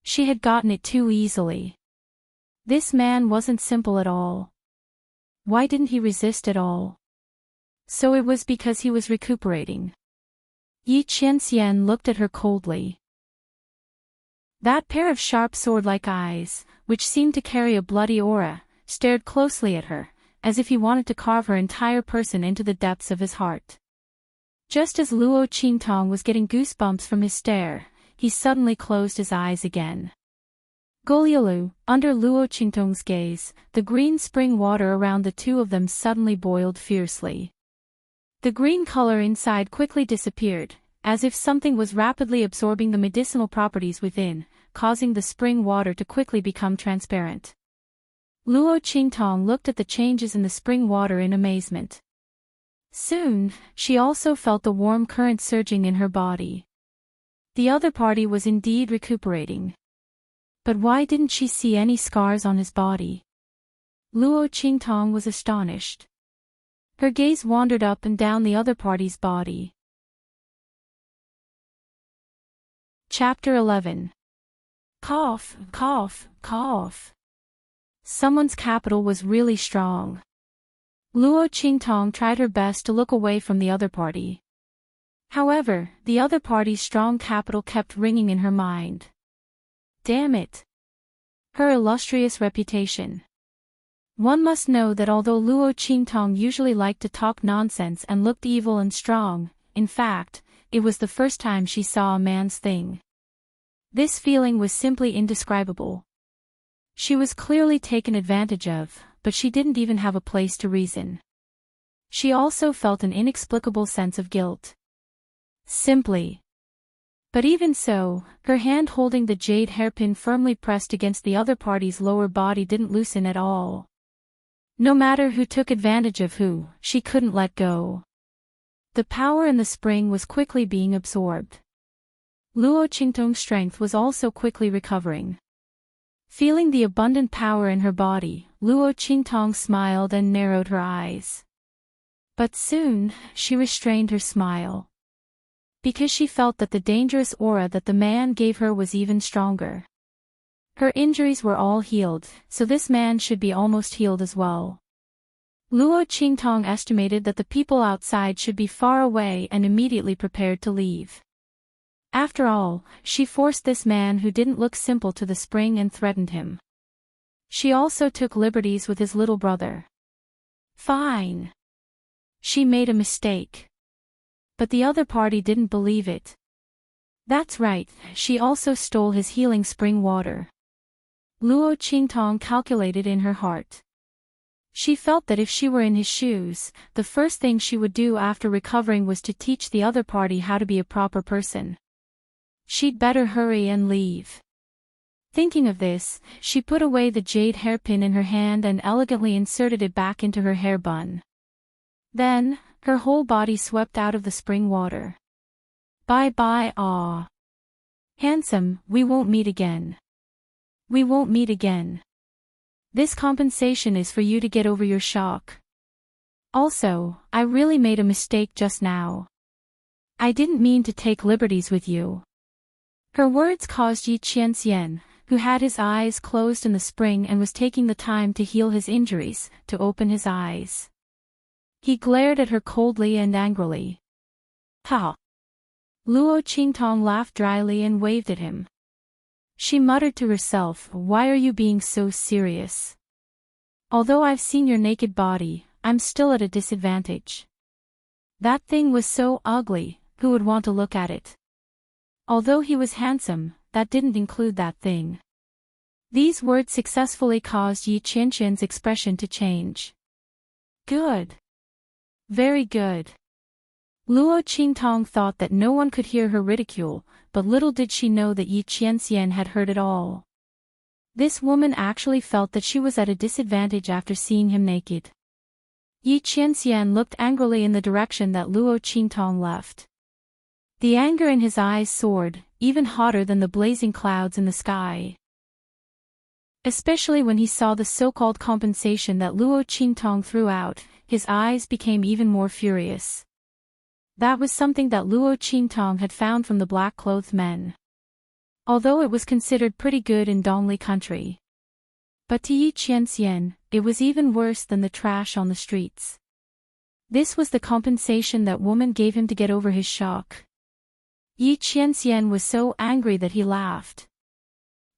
She had gotten it too easily. This man wasn't simple at all. Why didn't he resist at all? So it was because he was recuperating. Yi Qianxian looked at her coldly. That pair of sharp sword-like eyes, which seemed to carry a bloody aura, stared closely at her, as if he wanted to carve her entire person into the depths of his heart. Just as Luo Qingtong was getting goosebumps from his stare, he suddenly closed his eyes again. Golialu, under Luo Qingtong's gaze, the green spring water around the two of them suddenly boiled fiercely. The green color inside quickly disappeared, as if something was rapidly absorbing the medicinal properties within, causing the spring water to quickly become transparent. Luo Qingtong looked at the changes in the spring water in amazement. Soon, she also felt the warm current surging in her body. The other party was indeed recuperating. But why didn't she see any scars on his body? Luo Qingtong was astonished. Her gaze wandered up and down the other party's body. Chapter 11. Cough, cough, cough. Someone's capital was really strong. Luo Qingtong tried her best to look away from the other party. However, the other party's strong capital kept ringing in her mind. Damn it! Her illustrious reputation. One must know that although Luo Qingtong usually liked to talk nonsense and looked evil and strong, in fact, it was the first time she saw a man's thing. This feeling was simply indescribable. She was clearly taken advantage of, but she didn't even have a place to reason. She also felt an inexplicable sense of guilt. Simply. But even so, her hand holding the jade hairpin firmly pressed against the other party's lower body didn't loosen at all. No matter who took advantage of who, she couldn't let go. The power in the spring was quickly being absorbed. Luo Qingtong's strength was also quickly recovering. Feeling the abundant power in her body, Luo Qingtong smiled and narrowed her eyes. But soon, she restrained her smile. Because she felt that the dangerous aura that the man gave her was even stronger. Her injuries were all healed, so this man should be almost healed as well. Luo Qingtong estimated that the people outside should be far away and immediately prepared to leave. After all, she forced this man who didn't look simple to the spring and threatened him. She also took liberties with his little brother. Fine. She made a mistake. But the other party didn't believe it. That's right, she also stole his healing spring water. Luo Qingtong calculated in her heart. She felt that if she were in his shoes, the first thing she would do after recovering was to teach the other party how to be a proper person. She'd better hurry and leave. Thinking of this, she put away the jade hairpin in her hand and elegantly inserted it back into her hair bun. Then, her whole body swept out of the spring water. Bye-bye, ah. Handsome, we won't meet again. We won't meet again. This compensation is for you to get over your shock. Also, I really made a mistake just now. I didn't mean to take liberties with you. Her words caused Yi Qianxian, who had his eyes closed in the spring and was taking the time to heal his injuries, to open his eyes. He glared at her coldly and angrily. Ha! Luo Qingtong laughed dryly and waved at him. She muttered to herself, "Why are you being so serious? Although I've seen your naked body, I'm still at a disadvantage. That thing was so ugly, who would want to look at it? Although he was handsome, that didn't include that thing." These words successfully caused Yi Qianxian's expression to change. Good. Very good. Luo Qingtong thought that no one could hear her ridicule, but little did she know that Yi Qianxian had heard it all. This woman actually felt that she was at a disadvantage after seeing him naked. Yi Qianxian looked angrily in the direction that Luo Qingtong left. The anger in his eyes soared, even hotter than the blazing clouds in the sky. Especially when he saw the so-called compensation that Luo Qingtong threw out, his eyes became even more furious. That was something that Luo Qingtong had found from the black-clothed men. Although it was considered pretty good in Dongli country. But to Yi Qianxian, it was even worse than the trash on the streets. This was the compensation that woman gave him to get over his shock. Yi Qianxian was so angry that he laughed.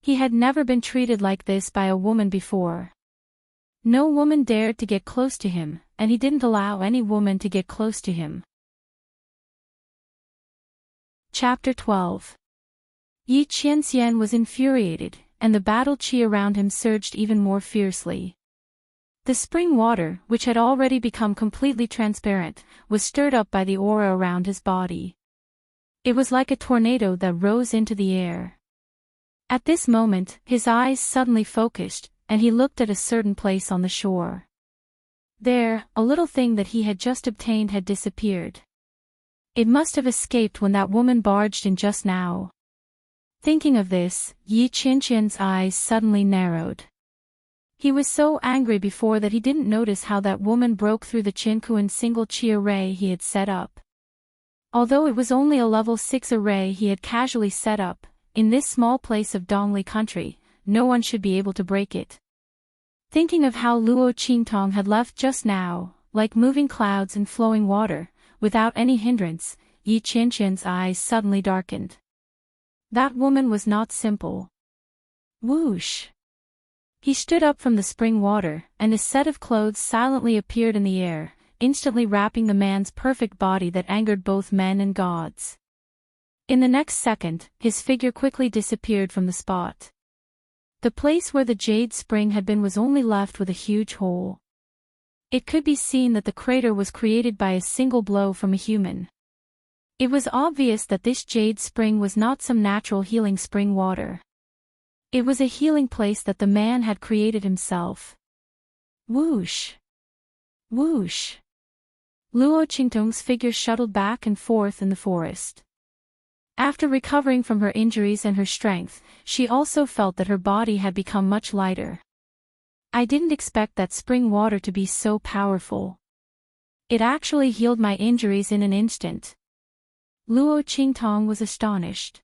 He had never been treated like this by a woman before. No woman dared to get close to him, and he didn't allow any woman to get close to him. Chapter 12. Yi Qianxian was infuriated, and the battle qi around him surged even more fiercely. The spring water, which had already become completely transparent, was stirred up by the aura around his body. It was like a tornado that rose into the air. At this moment, his eyes suddenly focused, and he looked at a certain place on the shore. There, a little thing that he had just obtained had disappeared. It must have escaped when that woman barged in just now. Thinking of this, Yi Qianqian's eyes suddenly narrowed. He was so angry before that he didn't notice how that woman broke through the Qinkuan single qi array he had set up. Although it was only a level 6 array he had casually set up, in this small place of Dongli country, no one should be able to break it. Thinking of how Luo Qingtong had left just now, like moving clouds and flowing water, without any hindrance, Yi Qianqian's eyes suddenly darkened. That woman was not simple. Whoosh! He stood up from the spring water, and a set of clothes silently appeared in the air, instantly wrapping the man's perfect body that angered both men and gods. In the next second, his figure quickly disappeared from the spot. The place where the jade spring had been was only left with a huge hole. It could be seen that the crater was created by a single blow from a human. It was obvious that this jade spring was not some natural healing spring water. It was a healing place that the man had created himself. Whoosh! Whoosh! Luo Qingtong's figure shuttled back and forth in the forest. After recovering from her injuries and her strength, she also felt that her body had become much lighter. I didn't expect that spring water to be so powerful. It actually healed my injuries in an instant. Luo Qingtong was astonished.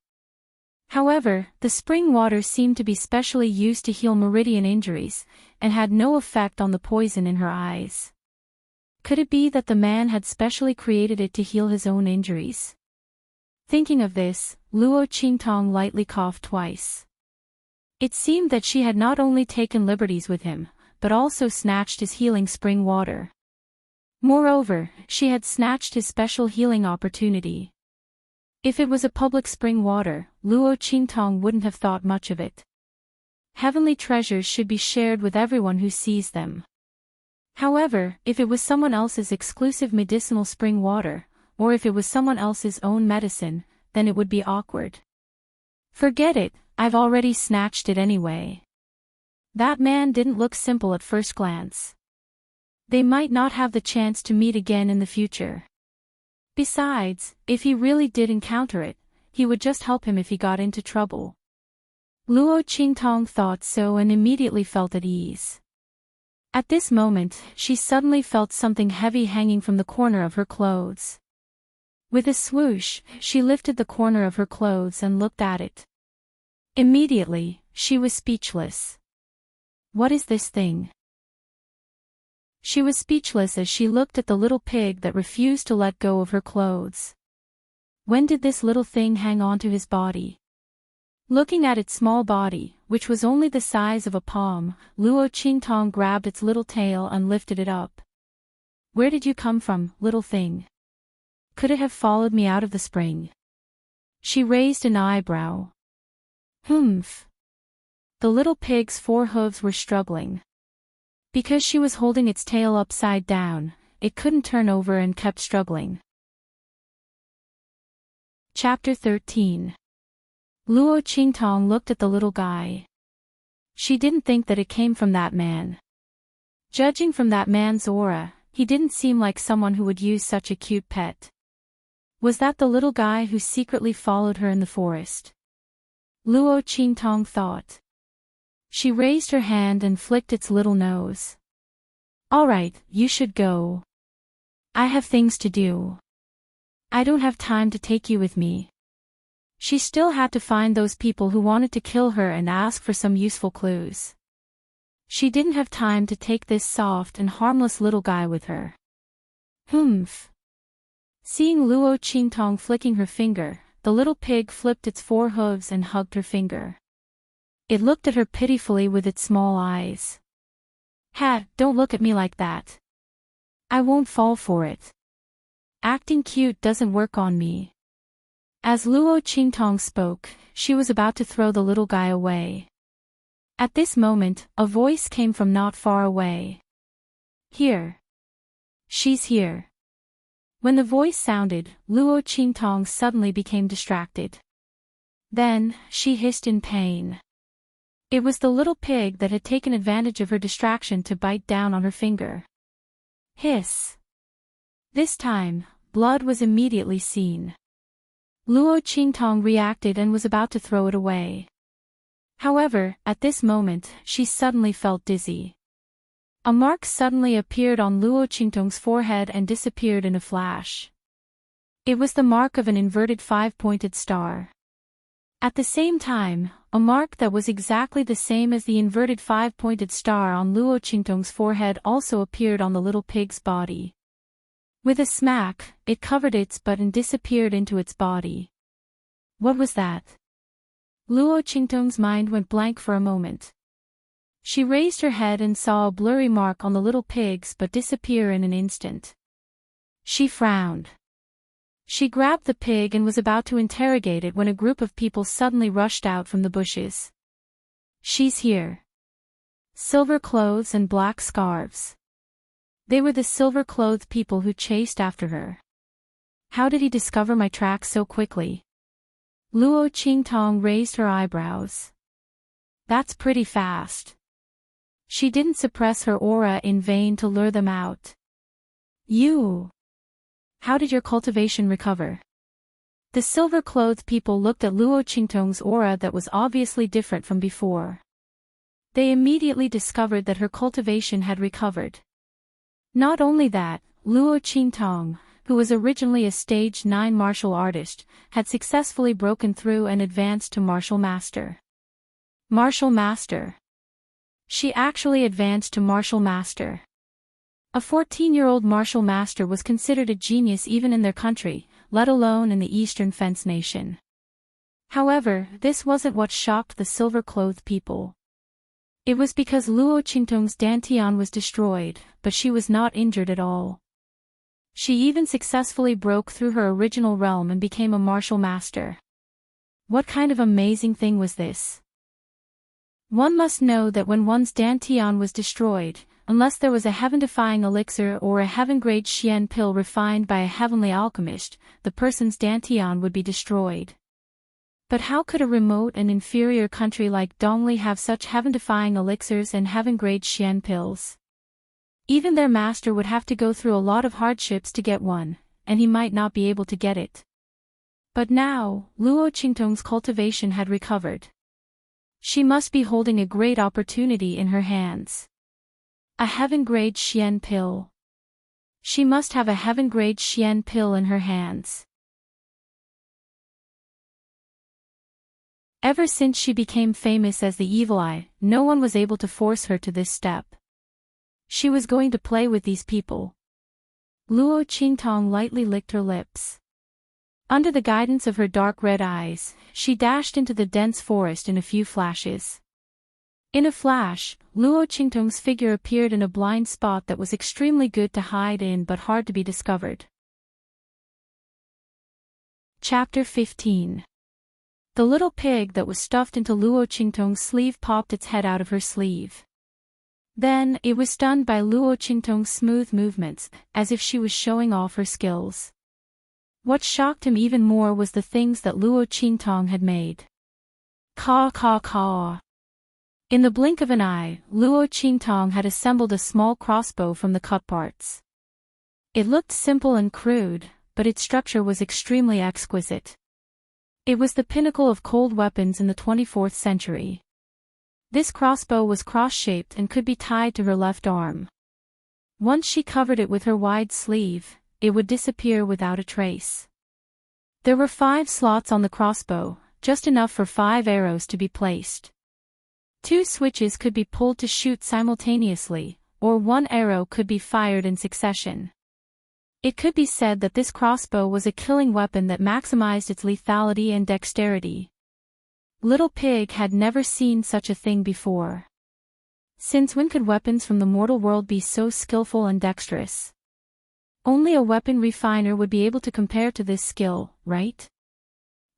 However, the spring water seemed to be specially used to heal meridian injuries, and had no effect on the poison in her eyes. Could it be that the man had specially created it to heal his own injuries? Thinking of this, Luo Qingtong lightly coughed twice. It seemed that she had not only taken liberties with him, but also snatched his healing spring water. Moreover, she had snatched his special healing opportunity. If it was a public spring water, Luo Qingtong wouldn't have thought much of it. Heavenly treasures should be shared with everyone who sees them. However, if it was someone else's exclusive medicinal spring water, or if it was someone else's own medicine, then it would be awkward. Forget it, I've already snatched it anyway. That man didn't look simple at first glance. They might not have the chance to meet again in the future. Besides, if he really did encounter it, he would just help him if he got into trouble. Luo Qingtong thought so and immediately felt at ease. At this moment, she suddenly felt something heavy hanging from the corner of her clothes. With a swoosh, she lifted the corner of her clothes and looked at it. Immediately, she was speechless. What is this thing? She was speechless as she looked at the little pig that refused to let go of her clothes. When did this little thing hang on to his body? Looking at its small body, which was only the size of a palm, Luo Qingtong grabbed its little tail and lifted it up. Where did you come from, little thing? Could it have followed me out of the spring? She raised an eyebrow. Humph. The little pig's 4 hooves were struggling. Because she was holding its tail upside down, it couldn't turn over and kept struggling. Chapter 13. Luo Qingtong looked at the little guy. She didn't think that it came from that man. Judging from that man's aura, he didn't seem like someone who would use such a cute pet. Was that the little guy who secretly followed her in the forest? Luo Qingtong thought. She raised her hand and flicked its little nose. All right, you should go. I have things to do. I don't have time to take you with me. She still had to find those people who wanted to kill her and ask for some useful clues. She didn't have time to take this soft and harmless little guy with her. Humph. Seeing Luo Qingtong flicking her finger, the little pig flipped its 4 hooves and hugged her finger. It looked at her pitifully with its small eyes. Don't look at me like that. I won't fall for it. Acting cute doesn't work on me. As Luo Qingtong spoke, she was about to throw the little guy away. At this moment, a voice came from not far away. Here. She's here. When the voice sounded, Luo Qingtong suddenly became distracted. Then, she hissed in pain. It was the little pig that had taken advantage of her distraction to bite down on her finger. Hiss. This time, blood was immediately seen. Luo Qingtong reacted and was about to throw it away. However, at this moment, she suddenly felt dizzy. A mark suddenly appeared on Luo Qingtong's forehead and disappeared in a flash. It was the mark of an inverted five-pointed star. At the same time, a mark that was exactly the same as the inverted five-pointed star on Luo Qingtong's forehead also appeared on the little pig's body. With a smack, it covered its butt and disappeared into its body. What was that? Luo Qingtong's mind went blank for a moment. She raised her head and saw a blurry mark on the little pig's butt disappear in an instant. She frowned. She grabbed the pig and was about to interrogate it when a group of people suddenly rushed out from the bushes. She's here. Silver clothes and black scarves. They were the silver-clothed people who chased after her. How did he discover my tracks so quickly? Luo Qingtong raised her eyebrows. That's pretty fast. She didn't suppress her aura in vain to lure them out. You. How did your cultivation recover? The silver-clothed people looked at Luo Qingtong's aura that was obviously different from before. They immediately discovered that her cultivation had recovered. Not only that, Luo Qingtong, who was originally a stage 9 martial artist, had successfully broken through and advanced to martial master. Martial master. She actually advanced to martial master. A 14-year-old martial master was considered a genius even in their country, let alone in the Eastern Fence Nation. However, this wasn't what shocked the silver-clothed people. It was because Luo Qingtong's dantian was destroyed, but she was not injured at all. She even successfully broke through her original realm and became a martial master. What kind of amazing thing was this? One must know that when one's dantian was destroyed, unless there was a heaven-defying elixir or a heaven-grade Xian pill refined by a heavenly alchemist, the person's dantian would be destroyed. But how could a remote and inferior country like Dongli have such heaven-defying elixirs and heaven-grade Xian pills? Even their master would have to go through a lot of hardships to get one, and he might not be able to get it. But now, Luo Qingtong's cultivation had recovered. She must be holding a great opportunity in her hands. A heaven-grade Xian pill. She must have a heaven-grade Xian pill in her hands. Ever since she became famous as the Evil Eye, no one was able to force her to this step. She was going to play with these people. Luo Qingtong lightly licked her lips. Under the guidance of her dark red eyes, she dashed into the dense forest in a few flashes. In a flash, Luo Qingtong's figure appeared in a blind spot that was extremely good to hide in but hard to be discovered. Chapter 15. The little pig that was stuffed into Luo Qingtong's sleeve popped its head out of her sleeve. Then, it was stunned by Luo Qingtong's smooth movements, as if she was showing off her skills. What shocked him even more was the things that Luo Qingtong had made. Caw caw caw. In the blink of an eye, Luo Qingtong had assembled a small crossbow from the cut parts. It looked simple and crude, but its structure was extremely exquisite. It was the pinnacle of cold weapons in the 24th century. This crossbow was cross-shaped and could be tied to her left arm. Once she covered it with her wide sleeve, it would disappear without a trace. There were 5 slots on the crossbow, just enough for 5 arrows to be placed. 2 switches could be pulled to shoot simultaneously, or 1 arrow could be fired in succession. It could be said that this crossbow was a killing weapon that maximized its lethality and dexterity. Little Pig had never seen such a thing before. Since when could weapons from the mortal world be so skillful and dexterous? Only a weapon refiner would be able to compare to this skill, right?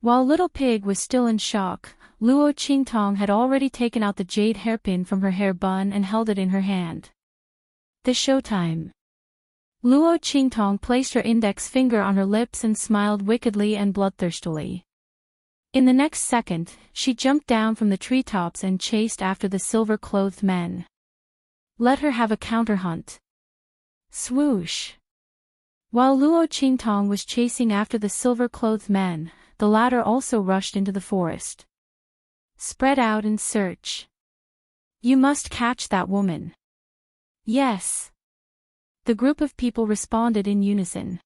While Little Pig was still in shock, Luo Qingtong had already taken out the jade hairpin from her hair bun and held it in her hand. The showtime. Luo Qingtong placed her index finger on her lips and smiled wickedly and bloodthirstily. In the next second, she jumped down from the treetops and chased after the silver-clothed men. Let her have a counter-hunt. Swoosh! While Luo Qingtong was chasing after the silver-clothed men, the latter also rushed into the forest. Spread out and search. You must catch that woman. Yes. The group of people responded in unison.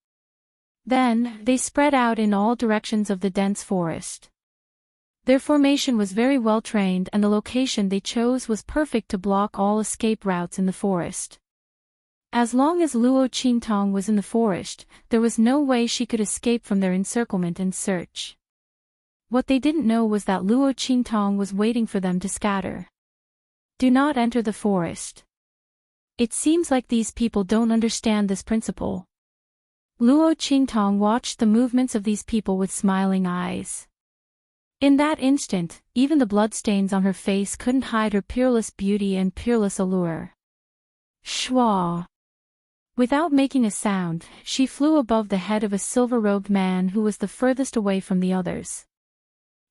Then, they spread out in all directions of the dense forest. Their formation was very well trained and the location they chose was perfect to block all escape routes in the forest. As long as Luo Qingtong was in the forest, there was no way she could escape from their encirclement and search. What they didn't know was that Luo Qingtong was waiting for them to scatter. Do not enter the forest. It seems like these people don't understand this principle. Luo Qingtong watched the movements of these people with smiling eyes. In that instant, even the bloodstains on her face couldn't hide her peerless beauty and peerless allure. Shwa! Without making a sound, she flew above the head of a silver-robed man who was the furthest away from the others.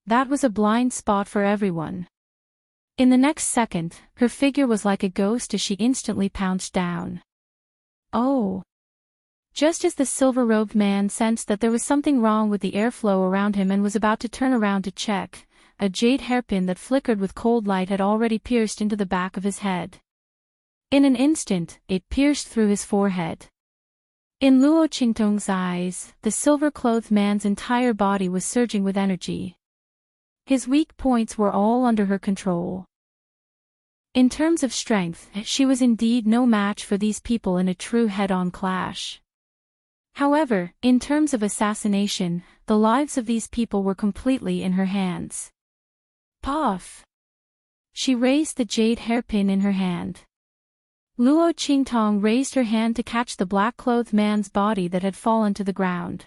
That was a blind spot for everyone. In the next second, her figure was like a ghost as she instantly pounced down. Oh! Just as the silver-robed man sensed that there was something wrong with the airflow around him and was about to turn around to check, a jade hairpin that flickered with cold light had already pierced into the back of his head. In an instant, it pierced through his forehead. In Luo Qingtong's eyes, the silver-clothed man's entire body was surging with energy. His weak points were all under her control. In terms of strength, she was indeed no match for these people in a true head-on clash. However, in terms of assassination, the lives of these people were completely in her hands. Puff! She raised the jade hairpin in her hand. Luo Qingtong raised her hand to catch the black-clothed man's body that had fallen to the ground.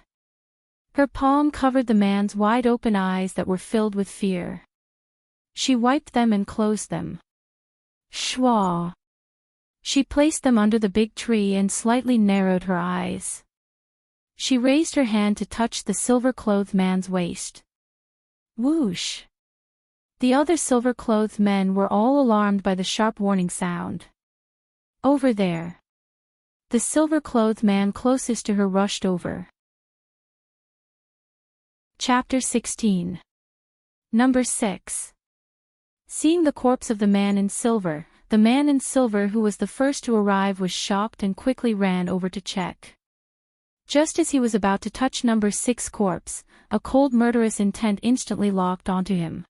Her palm covered the man's wide-open eyes that were filled with fear. She wiped them and closed them. Shwa! She placed them under the big tree and slightly narrowed her eyes. She raised her hand to touch the silver-clothed man's waist. Whoosh! The other silver-clothed men were all alarmed by the sharp warning sound. Over there! The silver-clothed man closest to her rushed over. Chapter 16. Number 6. Seeing the corpse of the man in silver who was the first to arrive was shocked and quickly ran over to check. Just as he was about to touch number 6 corpse, a cold murderous intent instantly locked onto him.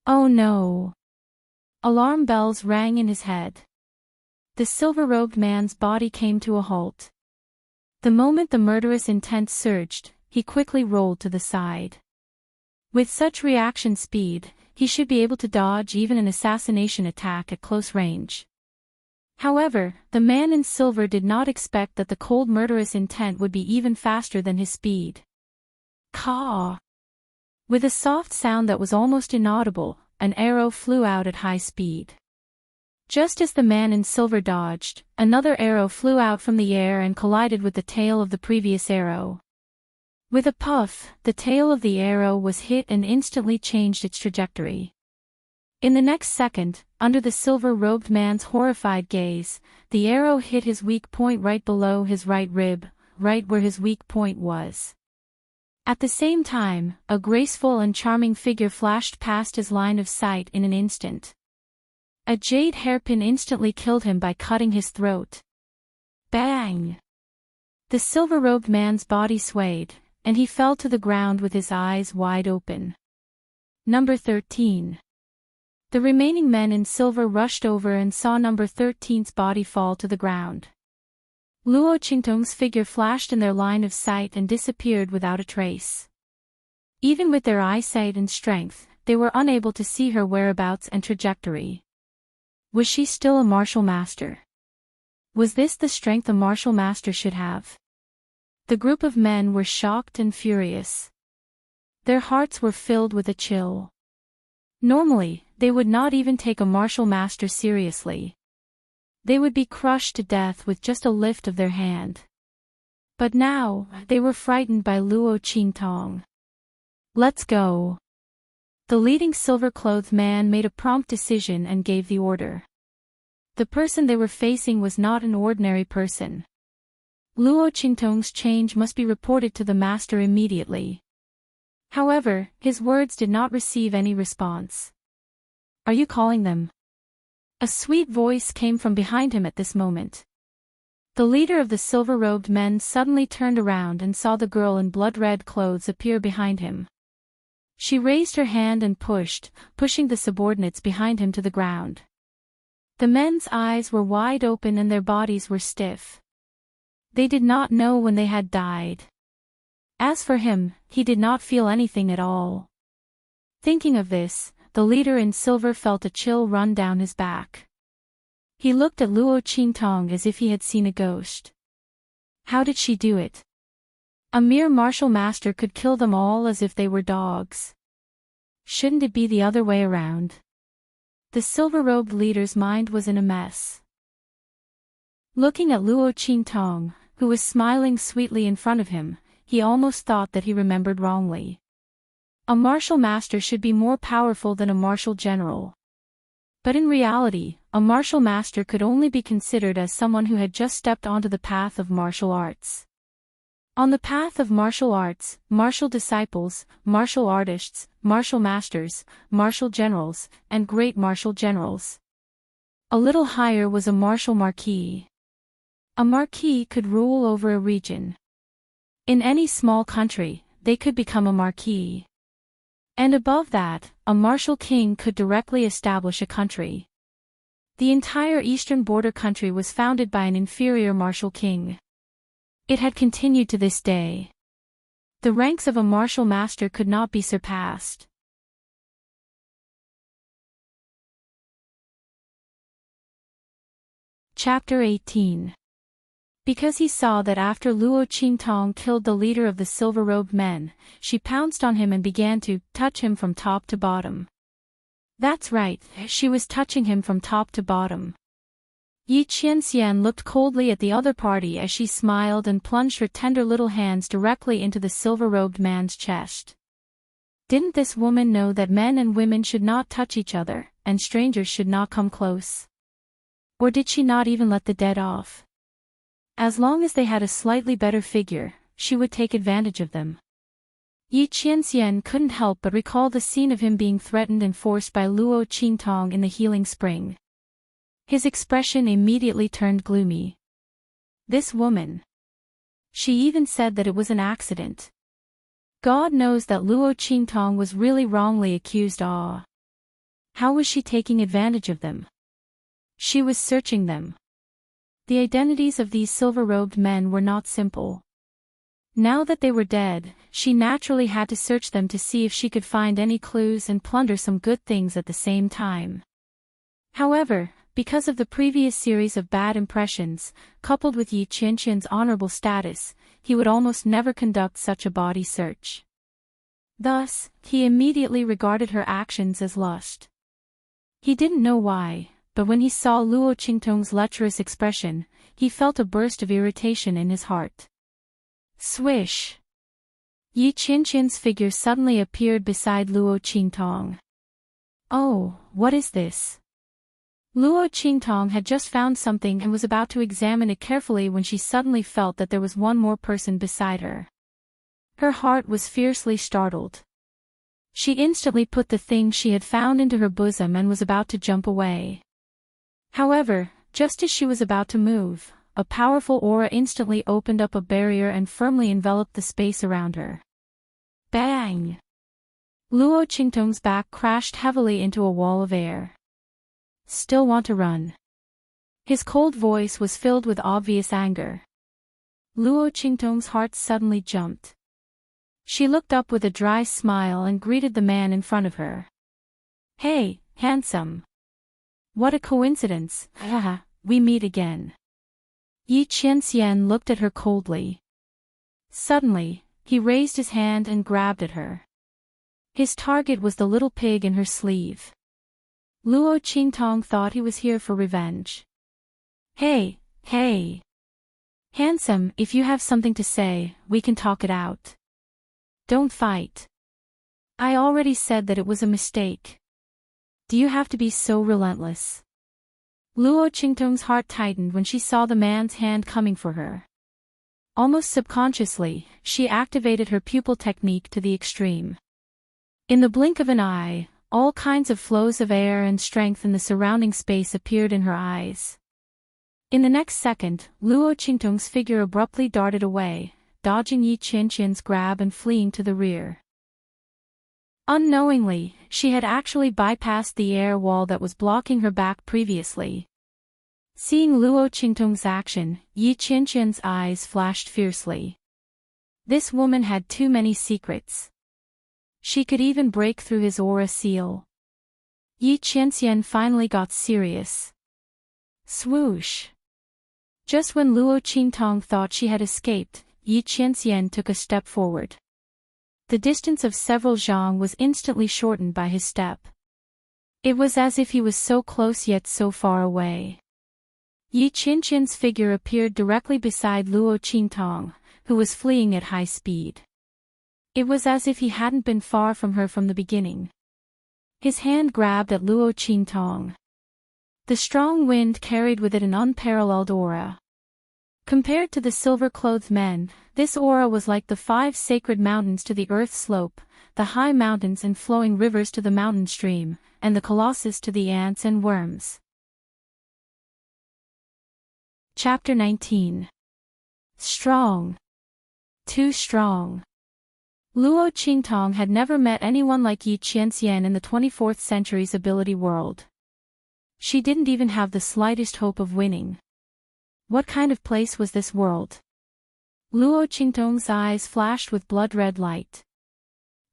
Oh no! Alarm bells rang in his head. The silver-robed man's body came to a halt. The moment the murderous intent surged, he quickly rolled to the side. With such reaction speed, he should be able to dodge even an assassination attack at close range. However, the man in silver did not expect that the cold murderous intent would be even faster than his speed. Caw! With a soft sound that was almost inaudible, an arrow flew out at high speed. Just as the man in silver dodged, another arrow flew out from the air and collided with the tail of the previous arrow. With a puff, the tail of the arrow was hit and instantly changed its trajectory. In the next second, under the silver-robed man's horrified gaze, the arrow hit his weak point right below his right rib, right where his weak point was. At the same time, a graceful and charming figure flashed past his line of sight in an instant. A jade hairpin instantly killed him by cutting his throat. Bang! The silver-robed man's body swayed, and he fell to the ground with his eyes wide open. Number 13. The remaining men in silver rushed over and saw number 13's body fall to the ground. Luo Qingtong's figure flashed in their line of sight and disappeared without a trace. Even with their eyesight and strength, they were unable to see her whereabouts and trajectory. Was she still a martial master? Was this the strength a martial master should have? The group of men were shocked and furious. Their hearts were filled with a chill. Normally, they would not even take a martial master seriously. They would be crushed to death with just a lift of their hand. But now, they were frightened by Luo Qingtong. "Let's go." The leading silver-clothed man made a prompt decision and gave the order. The person they were facing was not an ordinary person. Luo Qingtong's change must be reported to the master immediately. However, his words did not receive any response. "Are you calling them?" A sweet voice came from behind him at this moment. The leader of the silver-robed men suddenly turned around and saw the girl in blood-red clothes appear behind him. She raised her hand and pushing the subordinates behind him to the ground. The men's eyes were wide open and their bodies were stiff. They did not know when they had died. As for him, he did not feel anything at all. Thinking of this, the leader in silver felt a chill run down his back. He looked at Luo Qingtong as if he had seen a ghost. How did she do it? A mere martial master could kill them all as if they were dogs. Shouldn't it be the other way around? The silver-robed leader's mind was in a mess. Looking at Luo Qingtong, who was smiling sweetly in front of him, he almost thought that he remembered wrongly. A martial master should be more powerful than a martial general. But in reality, a martial master could only be considered as someone who had just stepped onto the path of martial arts. On the path of martial arts, martial disciples, martial artists, martial masters, martial generals, and great martial generals. A little higher was a martial marquis. A marquis could rule over a region. In any small country, they could become a marquis. And above that, a martial king could directly establish a country. The entire eastern border country was founded by an inferior martial king. It had continued to this day. The ranks of a martial master could not be surpassed. Chapter 18. Because he saw that after Luo Qingtong killed the leader of the silver-robed men, she pounced on him and began to touch him from top to bottom. That's right, she was touching him from top to bottom. Yi Qianxian looked coldly at the other party as she smiled and plunged her tender little hands directly into the silver-robed man's chest. Didn't this woman know that men and women should not touch each other, and strangers should not come close? Or did she not even let the dead off? As long as they had a slightly better figure, she would take advantage of them. Yi Qianxian couldn't help but recall the scene of him being threatened and forced by Luo Qingtong in the healing spring. His expression immediately turned gloomy. This woman. She even said that it was an accident. God knows that Luo Qingtong was really wrongly accused. How was she taking advantage of them? She was searching them. The identities of these silver-robed men were not simple. Now that they were dead, she naturally had to search them to see if she could find any clues and plunder some good things at the same time. However, because of the previous series of bad impressions, coupled with Yi Qianxian's honorable status, he would almost never conduct such a body search. Thus, he immediately regarded her actions as lust. He didn't know why, but when he saw Luo Qingtong's lecherous expression, he felt a burst of irritation in his heart. Swish! Yi Qianxian's figure suddenly appeared beside Luo Qingtong. Oh, what is this? Luo Qingtong had just found something and was about to examine it carefully when she suddenly felt that there was one more person beside her. Her heart was fiercely startled. She instantly put the thing she had found into her bosom and was about to jump away. However, just as she was about to move, a powerful aura instantly opened up a barrier and firmly enveloped the space around her. Bang! Luo Qingtong's back crashed heavily into a wall of air. Still want to run? His cold voice was filled with obvious anger. Luo Qingtong's heart suddenly jumped. She looked up with a dry smile and greeted the man in front of her. Hey, handsome! What a coincidence, we meet again. Yi Qianxian looked at her coldly. Suddenly, he raised his hand and grabbed at her. His target was the little pig in her sleeve. Luo Qingtong thought he was here for revenge. Hey, hey. Handsome, if you have something to say, we can talk it out. Don't fight. I already said that it was a mistake. Do you have to be so relentless? Luo Qingtong's heart tightened when she saw the man's hand coming for her. Almost subconsciously, she activated her pupil technique to the extreme. In the blink of an eye, all kinds of flows of air and strength in the surrounding space appeared in her eyes. In the next second, Luo Qingtong's figure abruptly darted away, dodging Yi Qianqian's grab and fleeing to the rear. Unknowingly, she had actually bypassed the air wall that was blocking her back previously. Seeing Luo Qingtong's action, Yi Qianqian's eyes flashed fiercely. This woman had too many secrets. She could even break through his aura seal. Yi Qianqian finally got serious. Swoosh! Just when Luo Qingtong thought she had escaped, Yi Qianqian took a step forward. The distance of several zhang was instantly shortened by his step. It was as if he was so close yet so far away. Yi Qianqian's figure appeared directly beside Luo Qingtong, who was fleeing at high speed. It was as if he hadn't been far from her from the beginning. His hand grabbed at Luo Qingtong. The strong wind carried with it an unparalleled aura. Compared to the silver-clothed men, this aura was like the 5 sacred mountains to the earth slope, the high mountains and flowing rivers to the mountain stream, and the colossus to the ants and worms. Chapter 19. Strong. Too strong. Luo Qingtong had never met anyone like Yi Qianqian in the 24th century's ability world. She didn't even have the slightest hope of winning. What kind of place was this world? Luo Qingtong's eyes flashed with blood-red light.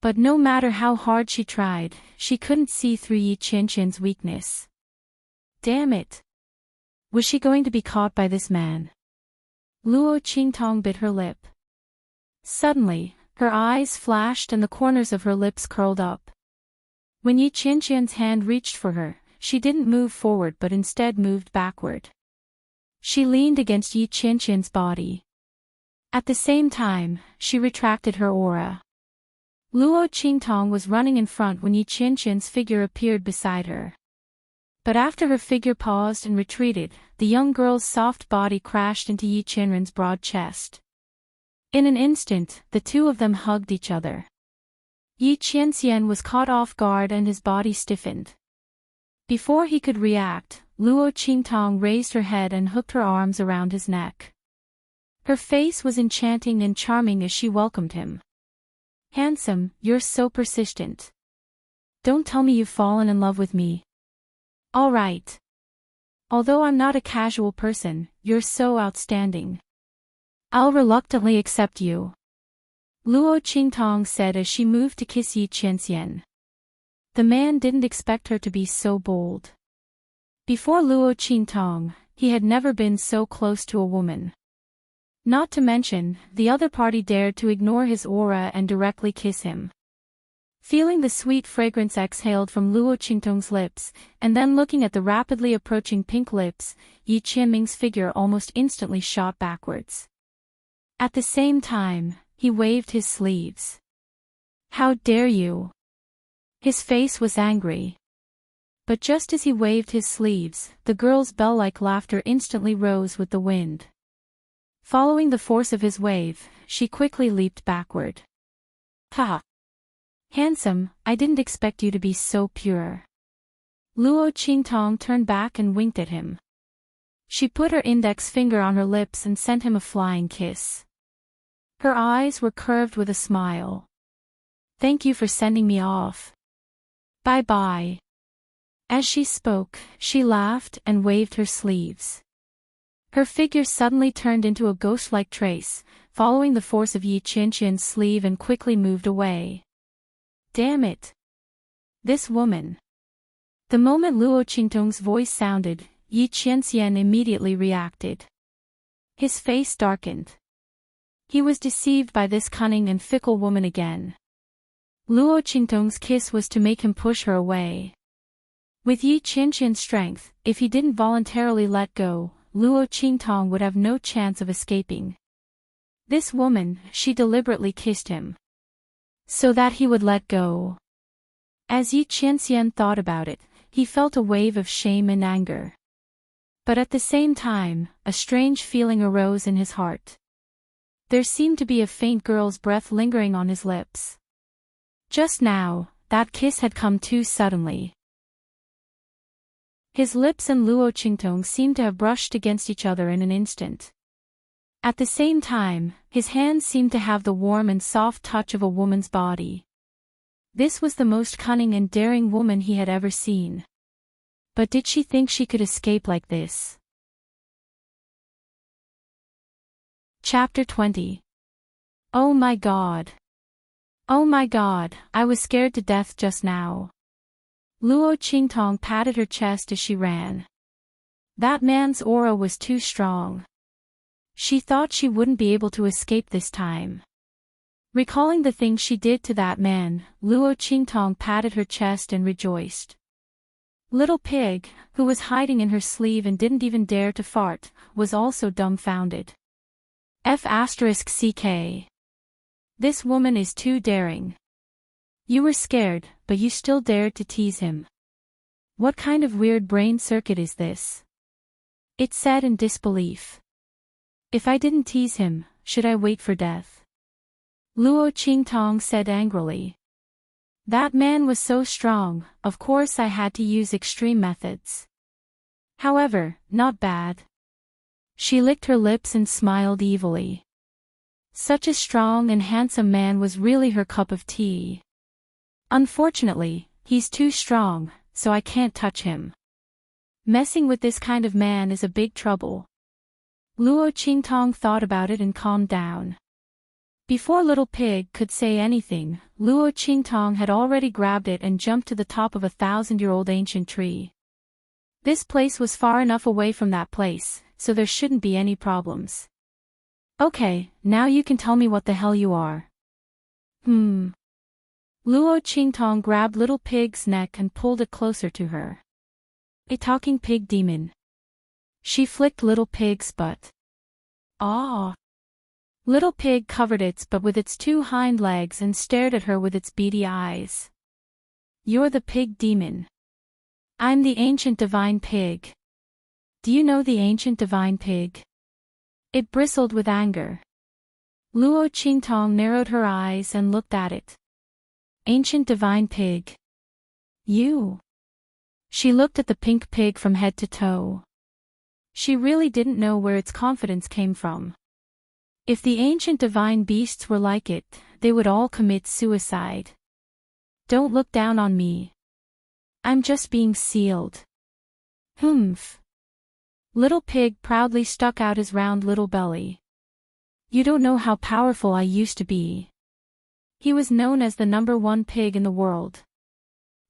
But no matter how hard she tried, she couldn't see through Yi Qianqian's weakness. Damn it! Was she going to be caught by this man? Luo Qingtong bit her lip. Suddenly, her eyes flashed and the corners of her lips curled up. When Yi Qianqian's hand reached for her, she didn't move forward but instead moved backward. She leaned against Yi Qianqian's body. At the same time, she retracted her aura. Luo Qingtong was running in front when Yi Qianqian's figure appeared beside her. But after her figure paused and retreated, the young girl's soft body crashed into Yi Qianren's broad chest. In an instant, the two of them hugged each other. Yi Qianqian was caught off guard and his body stiffened. Before he could react, Luo Qingtong raised her head and hooked her arms around his neck. Her face was enchanting and charming as she welcomed him. Handsome, you're so persistent. Don't tell me you've fallen in love with me. All right. Although I'm not a casual person, you're so outstanding. I'll reluctantly accept you. Luo Qingtong said as she moved to kiss Yi Qianqian. The man didn't expect her to be so bold. Before Luo Qingtong, he had never been so close to a woman. Not to mention, the other party dared to ignore his aura and directly kiss him. Feeling the sweet fragrance exhaled from Luo Qingtong's lips, and then looking at the rapidly approaching pink lips, Yi Qianming's figure almost instantly shot backwards. At the same time, he waved his sleeves. How dare you! His face was angry. But just as he waved his sleeves, the girl's bell-like laughter instantly rose with the wind. Following the force of his wave, she quickly leaped backward. Ha! Handsome, I didn't expect you to be so pure. Luo Qingtong turned back and winked at him. She put her index finger on her lips and sent him a flying kiss. Her eyes were curved with a smile. Thank you for sending me off. Bye-bye. As she spoke, she laughed and waved her sleeves. Her figure suddenly turned into a ghost-like trace, following the force of Yi Qianqian's sleeve and quickly moved away. Damn it! This woman. The moment Luo Qingtong's voice sounded, Yi Qianqian immediately reacted. His face darkened. He was deceived by this cunning and fickle woman again. Luo Qingtong's kiss was to make him push her away. With Yi Qianqian's strength, if he didn't voluntarily let go, Luo Qingtong would have no chance of escaping. This woman, she deliberately kissed him, so that he would let go. As Yi Qianxian thought about it, he felt a wave of shame and anger. But at the same time, a strange feeling arose in his heart. There seemed to be a faint girl's breath lingering on his lips. Just now, that kiss had come too suddenly. His lips and Luo Qingtong seemed to have brushed against each other in an instant. At the same time, his hands seemed to have the warm and soft touch of a woman's body. This was the most cunning and daring woman he had ever seen. But did she think she could escape like this? Chapter 20. Oh my God. Oh my God, I was scared to death just now. Luo Qingtong patted her chest as she ran. That man's aura was too strong. She thought she wouldn't be able to escape this time. Recalling the things she did to that man, Luo Qingtong patted her chest and rejoiced. Little Pig, who was hiding in her sleeve and didn't even dare to fart, was also dumbfounded. F***ck. This woman is too daring. You were scared, but you still dared to tease him. What kind of weird brain circuit is this? It said in disbelief. If I didn't tease him, should I wait for death? Luo Qingtong said angrily. That man was so strong, of course I had to use extreme methods. However, not bad. She licked her lips and smiled evilly. Such a strong and handsome man was really her cup of tea. Unfortunately, he's too strong, so I can't touch him. Messing with this kind of man is a big trouble. Luo Qingtong thought about it and calmed down. Before Little Pig could say anything, Luo Qingtong had already grabbed it and jumped to the top of a 1,000-year-old ancient tree. This place was far enough away from that place, so there shouldn't be any problems. Okay, now you can tell me what the hell you are. Luo Qingtong grabbed Little Pig's neck and pulled it closer to her. A talking pig demon. She flicked Little Pig's butt. Ah! Little Pig covered its butt with its two hind legs and stared at her with its beady eyes. You're the pig demon. I'm the ancient divine pig. Do you know the ancient divine pig? It bristled with anger. Luo Qingtong narrowed her eyes and looked at it. Ancient divine pig. You. She looked at the pink pig from head to toe. She really didn't know where its confidence came from. If the ancient divine beasts were like it, they would all commit suicide. Don't look down on me. I'm just being sealed. Humph. Little Pig proudly stuck out his round little belly. You don't know how powerful I used to be. He was known as the #1 pig in the world.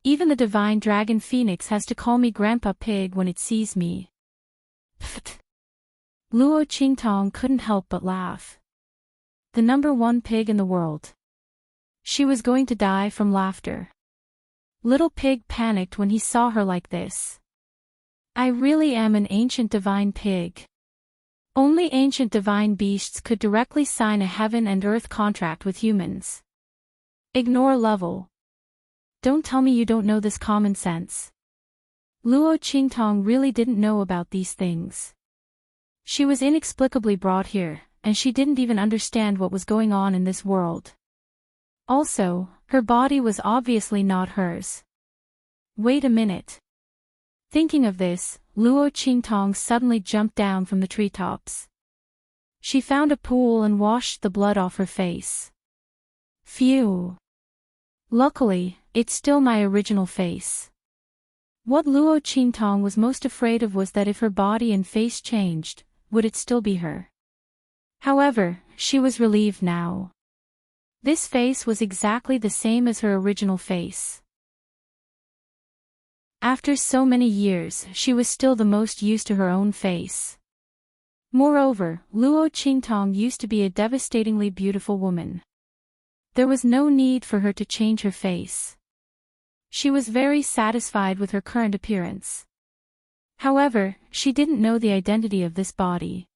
Even the divine dragon Phoenix has to call me Grandpa Pig when it sees me. Pfft. Luo Qingtong couldn't help but laugh. The #1 pig in the world. She was going to die from laughter. Little Pig panicked when he saw her like this. I really am an ancient divine pig. Only ancient divine beasts could directly sign a heaven and earth contract with humans. Ignore level. Don't tell me you don't know this common sense. Luo Qingtong really didn't know about these things. She was inexplicably brought here, and she didn't even understand what was going on in this world. Also, her body was obviously not hers. Wait a minute. Thinking of this, Luo Qingtong suddenly jumped down from the treetops. She found a pool and washed the blood off her face. Phew. Luckily, it's still my original face. What Luo Qingtong was most afraid of was that if her body and face changed, would it still be her? However, she was relieved now. This face was exactly the same as her original face. After so many years, she was still the most used to her own face. Moreover, Luo Qingtong used to be a devastatingly beautiful woman. There was no need for her to change her face. She was very satisfied with her current appearance. However, she didn't know the identity of this body.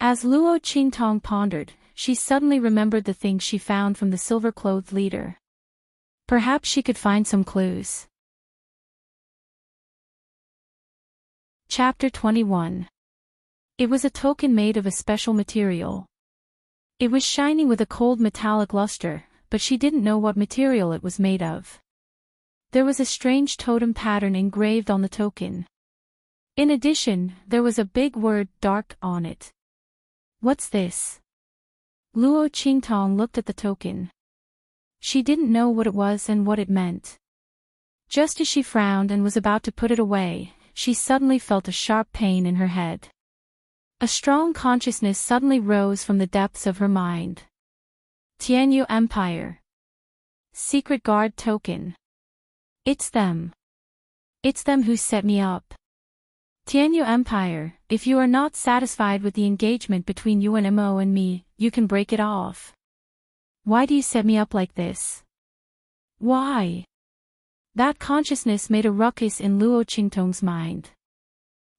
As Luo Qingtong pondered, she suddenly remembered the things she found from the silver-clothed leader. Perhaps she could find some clues. Chapter 21. It was a token made of a special material. It was shining with a cold metallic luster, but she didn't know what material it was made of. There was a strange totem pattern engraved on the token. In addition, there was a big word "dark" on it. What's this? Luo Qingtong looked at the token. She didn't know what it was and what it meant. Just as she frowned and was about to put it away, she suddenly felt a sharp pain in her head. A strong consciousness suddenly rose from the depths of her mind. Tianyu Empire. Secret Guard Token. It's them. It's them who set me up. Tianyu Empire, if you are not satisfied with the engagement between UNMO and me, you can break it off. Why do you set me up like this? Why? That consciousness made a ruckus in Luo Qingtong's mind.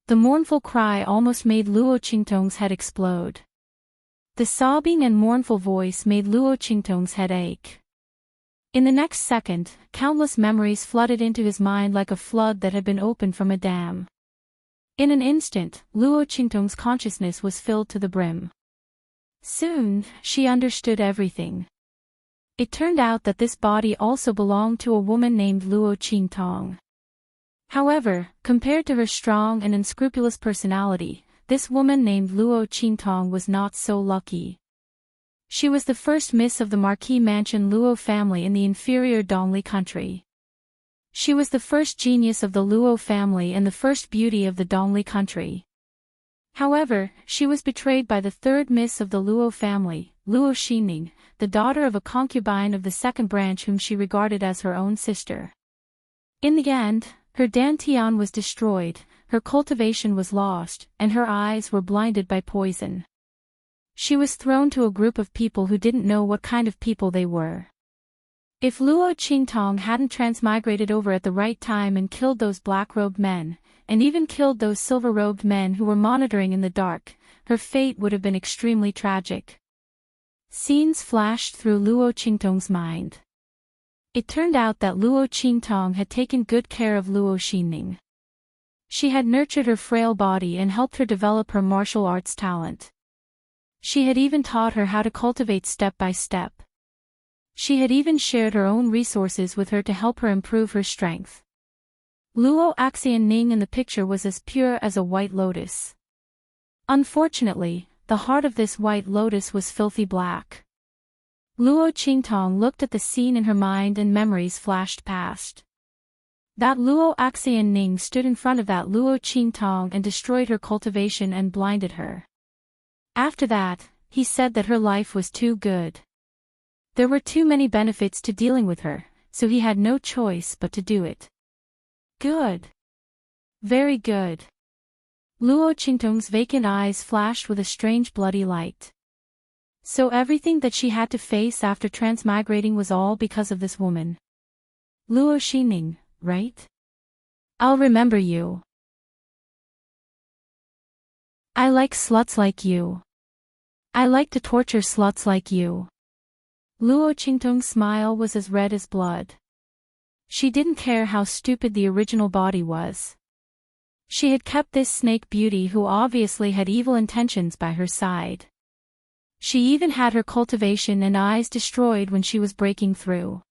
The mournful cry almost made Luo Qingtong's head explode. The sobbing and mournful voice made Luo Qingtong's head ache. In the next second, countless memories flooded into his mind like a flood that had been opened from a dam. In an instant, Luo Qingtong's consciousness was filled to the brim. Soon, she understood everything. It turned out that this body also belonged to a woman named Luo Qingtong. However, compared to her strong and unscrupulous personality, this woman named Luo Qingtong was not so lucky. She was the first miss of the Marquis Mansion Luo family in the inferior Dongli country. She was the first genius of the Luo family and the first beauty of the Dongli country. However, she was betrayed by the third miss of the Luo family, Luo Xining, the daughter of a concubine of the second branch whom she regarded as her own sister. In the end, her dantian was destroyed, her cultivation was lost, and her eyes were blinded by poison. She was thrown to a group of people who didn't know what kind of people they were. If Luo Qingtong hadn't transmigrated over at the right time and killed those black-robed men, and even killed those silver-robed men who were monitoring in the dark, her fate would have been extremely tragic. Scenes flashed through Luo Qingtong's mind. It turned out that Luo Qingtong had taken good care of Luo Xining. She had nurtured her frail body and helped her develop her martial arts talent. She had even taught her how to cultivate step by step. She had even shared her own resources with her to help her improve her strength. Luo Xining in the picture was as pure as a white lotus. Unfortunately, the heart of this white lotus was filthy black. Luo Qingtong looked at the scene in her mind and memories flashed past. That Luo Xining stood in front of that Luo Qingtong and destroyed her cultivation and blinded her. After that, he said that her life was too good. There were too many benefits to dealing with her, so he had no choice but to do it. Good. Very good. Luo Qingtong's vacant eyes flashed with a strange bloody light. So everything that she had to face after transmigrating was all because of this woman. Luo Xining, right? I'll remember you. I like sluts like you. I like to torture sluts like you. Luo Qingtong's smile was as red as blood. She didn't care how stupid the original body was. She had kept this snake beauty who obviously had evil intentions by her side. She even had her cultivation and eyes destroyed when she was breaking through.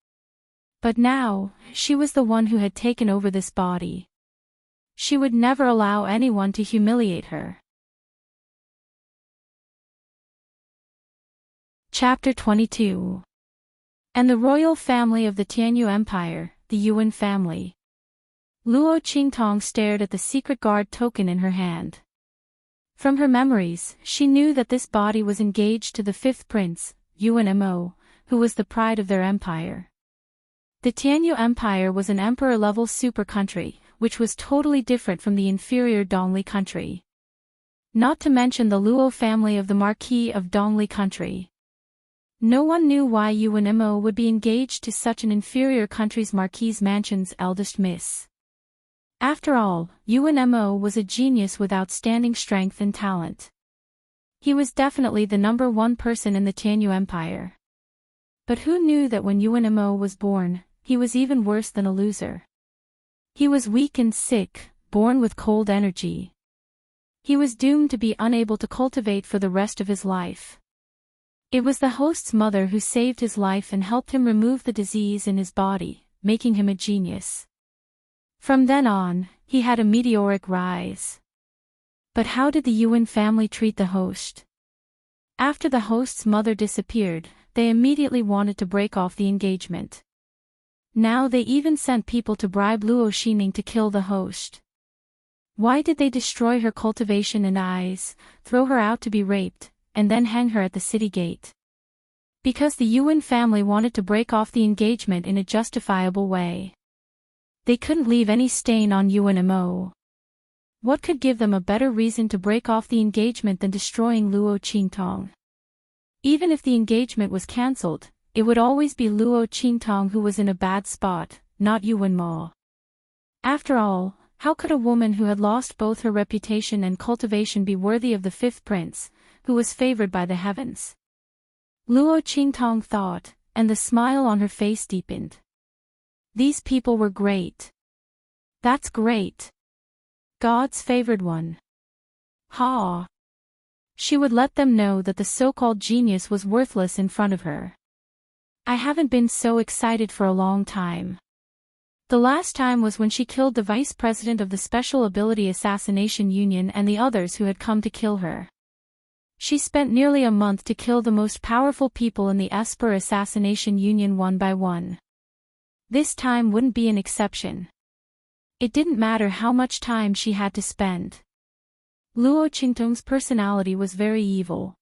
But now, she was the one who had taken over this body. She would never allow anyone to humiliate her. Chapter 22. And the royal family of the Tianyu Empire, the Yuan family. Luo Qingtong stared at the secret guard token in her hand. From her memories, she knew that this body was engaged to the fifth prince, Yuan Mo, who was the pride of their empire. The Tianyu Empire was an emperor-level super country, which was totally different from the inferior Dongli country. Not to mention the Luo family of the Marquis of Dongli country. No one knew why Yuan Mo would be engaged to such an inferior country's Marquis Mansion's eldest miss. After all, Yuan Mo was a genius with outstanding strength and talent. He was definitely the number one person in the Tianyu Empire. But who knew that when Yuan Mo was born, he was even worse than a loser. He was weak and sick, born with cold energy. He was doomed to be unable to cultivate for the rest of his life. It was the host's mother who saved his life and helped him remove the disease in his body, making him a genius. From then on, he had a meteoric rise. But how did the Yuan family treat the host? After the host's mother disappeared, they immediately wanted to break off the engagement. Now they even sent people to bribe Luo Xining to kill the host. Why did they destroy her cultivation and eyes, throw her out to be raped, and then hang her at the city gate? Because the Yuan family wanted to break off the engagement in a justifiable way. They couldn't leave any stain on Yuan Mo. What could give them a better reason to break off the engagement than destroying Luo Qingtong? Even if the engagement was cancelled, it would always be Luo Qingtong who was in a bad spot, not Yuan Mo. After all, how could a woman who had lost both her reputation and cultivation be worthy of the fifth prince, who was favored by the heavens? Luo Qingtong thought, and the smile on her face deepened. These people were great. That's great. God's favored one. Ha! She would let them know that the so-called genius was worthless in front of her. I haven't been so excited for a long time. The last time was when she killed the vice president of the Special Ability Assassination Union and the others who had come to kill her. She spent nearly a month to kill the most powerful people in the Esper Assassination Union one by one. This time wouldn't be an exception. It didn't matter how much time she had to spend. Luo Qingtong's personality was very evil.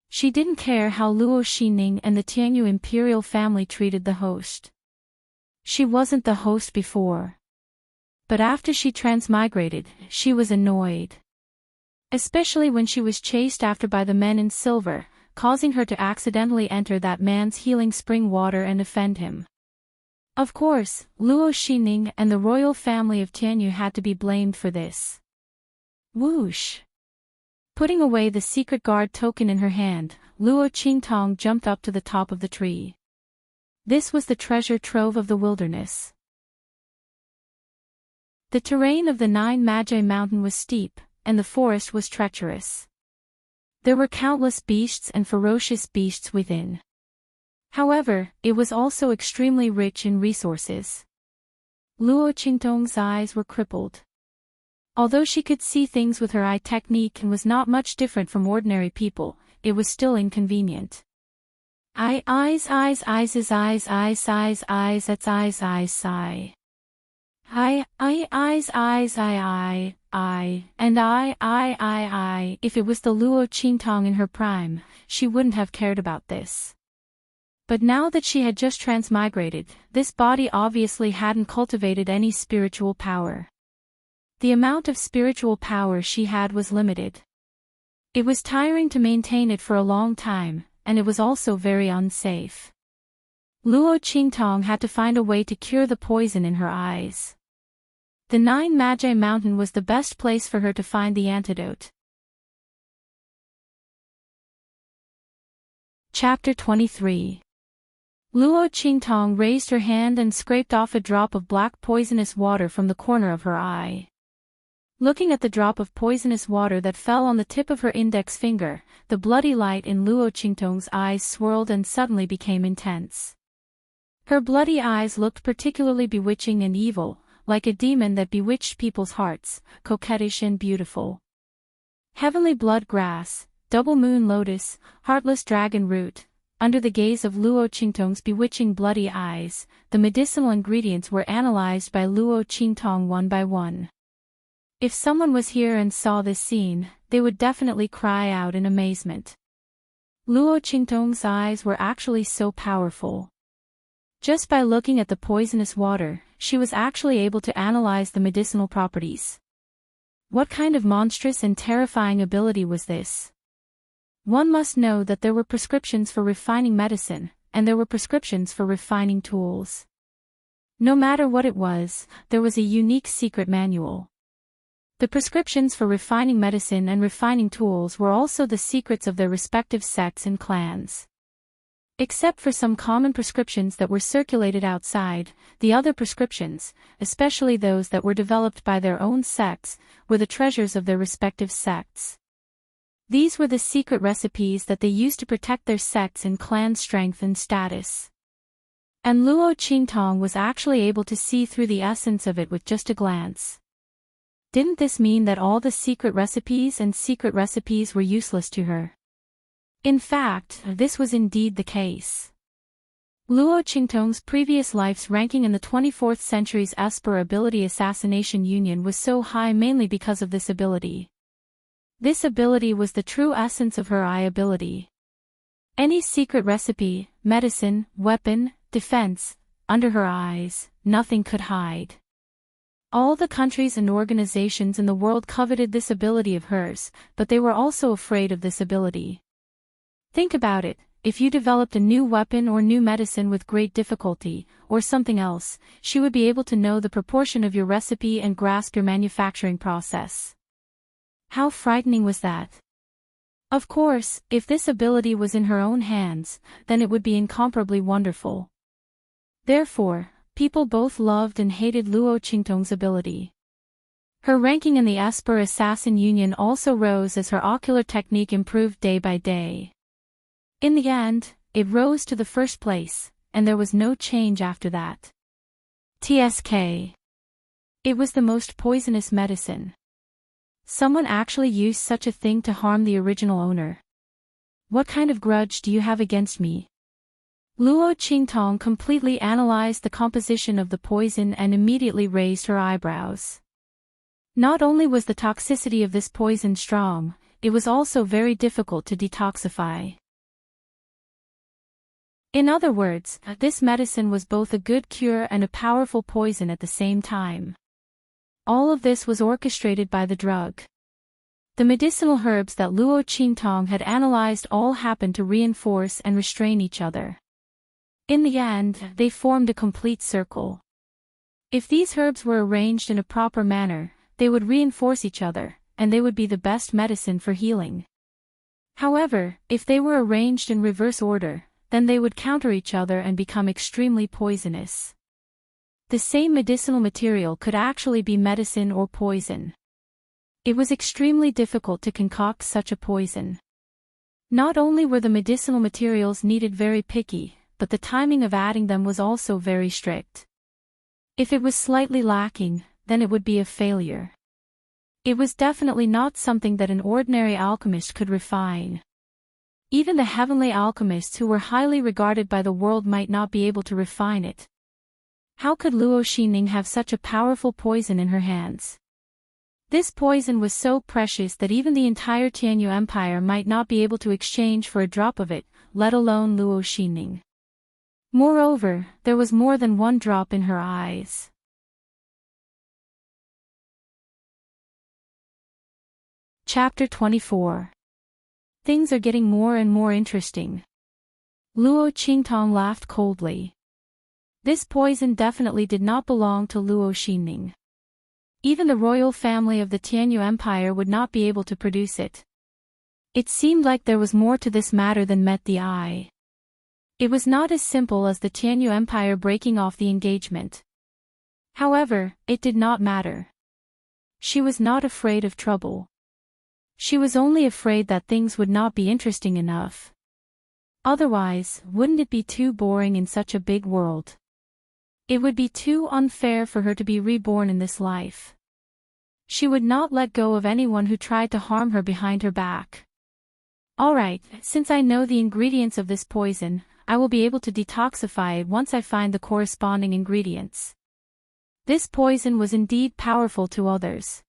She didn't care how Luo Xining and the Tianyu imperial family treated the host. She wasn't the host before. But after she transmigrated, she was annoyed. Especially when she was chased after by the men in silver, causing her to accidentally enter that man's healing spring water and offend him. Of course, Luo Xining and the royal family of Tianyu had to be blamed for this. Whoosh! Putting away the secret guard token in her hand, Luo Qingtong jumped up to the top of the tree. This was the treasure trove of the wilderness. The terrain of the Nine Magi Mountain was steep, and the forest was treacherous. There were countless beasts and ferocious beasts within. However, it was also extremely rich in resources. Luo Qingtong's eyes were crippled. Although she could see things with her eye technique and was not much different from ordinary people, it was still inconvenient. Eyes, that's eyes, and I. If it was the Luo Qingtong in her prime, she wouldn't have cared about this. But now that she had just transmigrated, this body obviously hadn't cultivated any spiritual power. The amount of spiritual power she had was limited. It was tiring to maintain it for a long time, and it was also very unsafe. Luo Qingtong had to find a way to cure the poison in her eyes. The Nine Magi Mountain was the best place for her to find the antidote. Chapter 23. Luo Qingtong raised her hand and scraped off a drop of black poisonous water from the corner of her eye. Looking at the drop of poisonous water that fell on the tip of her index finger, the bloody light in Luo Qingtong's eyes swirled and suddenly became intense. Her bloody eyes looked particularly bewitching and evil, like a demon that bewitched people's hearts, coquettish and beautiful. Heavenly blood grass, double moon lotus, heartless dragon root. Under the gaze of Luo Qingtong's bewitching bloody eyes, the medicinal ingredients were analyzed by Luo Qingtong one by one. If someone was here and saw this scene, they would definitely cry out in amazement. Luo Qingtong's eyes were actually so powerful. Just by looking at the poisonous water, she was actually able to analyze the medicinal properties. What kind of monstrous and terrifying ability was this? One must know that there were prescriptions for refining medicine, and there were prescriptions for refining tools. No matter what it was, there was a unique secret manual. The prescriptions for refining medicine and refining tools were also the secrets of their respective sects and clans. Except for some common prescriptions that were circulated outside, the other prescriptions, especially those that were developed by their own sects, were the treasures of their respective sects. These were the secret recipes that they used to protect their sects and clan strength and status. And Luo Qingtong was actually able to see through the essence of it with just a glance. Didn't this mean that all the secret recipes were useless to her? In fact, this was indeed the case. Luo Qingtong's previous life's ranking in the 24th century's Esper Ability Assassination Union was so high mainly because of this ability. This ability was the true essence of her eye ability. Any secret recipe, medicine, weapon, defense, under her eyes, nothing could hide. All the countries and organizations in the world coveted this ability of hers, but they were also afraid of this ability. Think about it, if you developed a new weapon or new medicine with great difficulty, or something else, she would be able to know the proportion of your recipe and grasp your manufacturing process. How frightening was that? Of course, if this ability was in her own hands, then it would be incomparably wonderful. Therefore, people both loved and hated Luo Qingtong's ability. Her ranking in the Esper Assassin Union also rose as her ocular technique improved day by day. In the end, it rose to the first place, and there was no change after that. TSK. It was the most poisonous medicine. Someone actually used such a thing to harm the original owner. What kind of grudge do you have against me? Luo Qingtong completely analyzed the composition of the poison and immediately raised her eyebrows. Not only was the toxicity of this poison strong, it was also very difficult to detoxify. In other words, this medicine was both a good cure and a powerful poison at the same time. All of this was orchestrated by the drug. The medicinal herbs that Luo Qingtong had analyzed all happened to reinforce and restrain each other. In the end, they formed a complete circle. If these herbs were arranged in a proper manner, they would reinforce each other, and they would be the best medicine for healing. However, if they were arranged in reverse order, then they would counter each other and become extremely poisonous. The same medicinal material could actually be medicine or poison. It was extremely difficult to concoct such a poison. Not only were the medicinal materials needed very picky, but the timing of adding them was also very strict. If it was slightly lacking, then it would be a failure. It was definitely not something that an ordinary alchemist could refine. Even the heavenly alchemists who were highly regarded by the world might not be able to refine it. How could Luo Xinning have such a powerful poison in her hands? This poison was so precious that even the entire Tianyu Empire might not be able to exchange for a drop of it, let alone Luo Xinning. Moreover, there was more than one drop in her eyes. Chapter 24. Things are getting more and more interesting. Luo Qingtong laughed coldly. This poison definitely did not belong to Luo Xinning. Even the royal family of the Tianyu Empire would not be able to produce it. It seemed like there was more to this matter than met the eye. It was not as simple as the Tianyu Empire breaking off the engagement. However, it did not matter. She was not afraid of trouble. She was only afraid that things would not be interesting enough. Otherwise, wouldn't it be too boring in such a big world? It would be too unfair for her to be reborn in this life. She would not let go of anyone who tried to harm her behind her back. Alright, since I know the ingredients of this poison, I will be able to detoxify it once I find the corresponding ingredients. This poison was indeed powerful to others.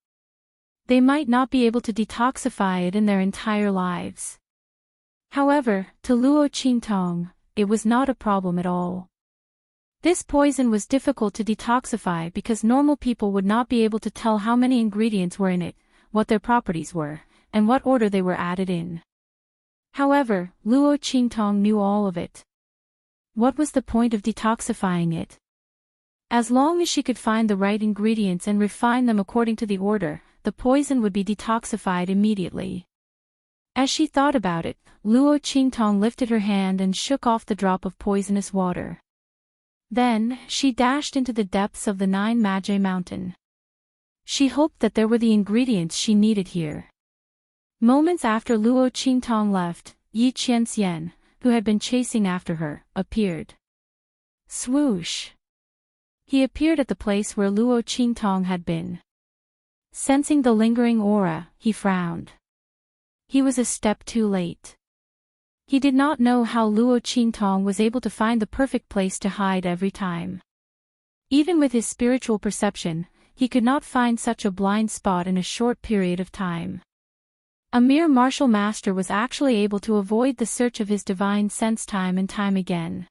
They might not be able to detoxify it in their entire lives. However, to Luo Qingtong, it was not a problem at all. This poison was difficult to detoxify because normal people would not be able to tell how many ingredients were in it, what their properties were, and what order they were added in. However, Luo Qingtong knew all of it. What was the point of detoxifying it? As long as she could find the right ingredients and refine them according to the order, the poison would be detoxified immediately. As she thought about it, Luo Qingtong lifted her hand and shook off the drop of poisonous water. Then, she dashed into the depths of the 9 Magi mountain. She hoped that there were the ingredients she needed here. Moments after Luo Qingtong left, Yi Qianxian, who had been chasing after her, appeared. Swoosh! He appeared at the place where Luo Qingtong had been. Sensing the lingering aura, he frowned. He was a step too late. He did not know how Luo Qingtong was able to find the perfect place to hide every time. Even with his spiritual perception, he could not find such a blind spot in a short period of time. A mere martial master was actually able to avoid the search of his divine sense time and time again.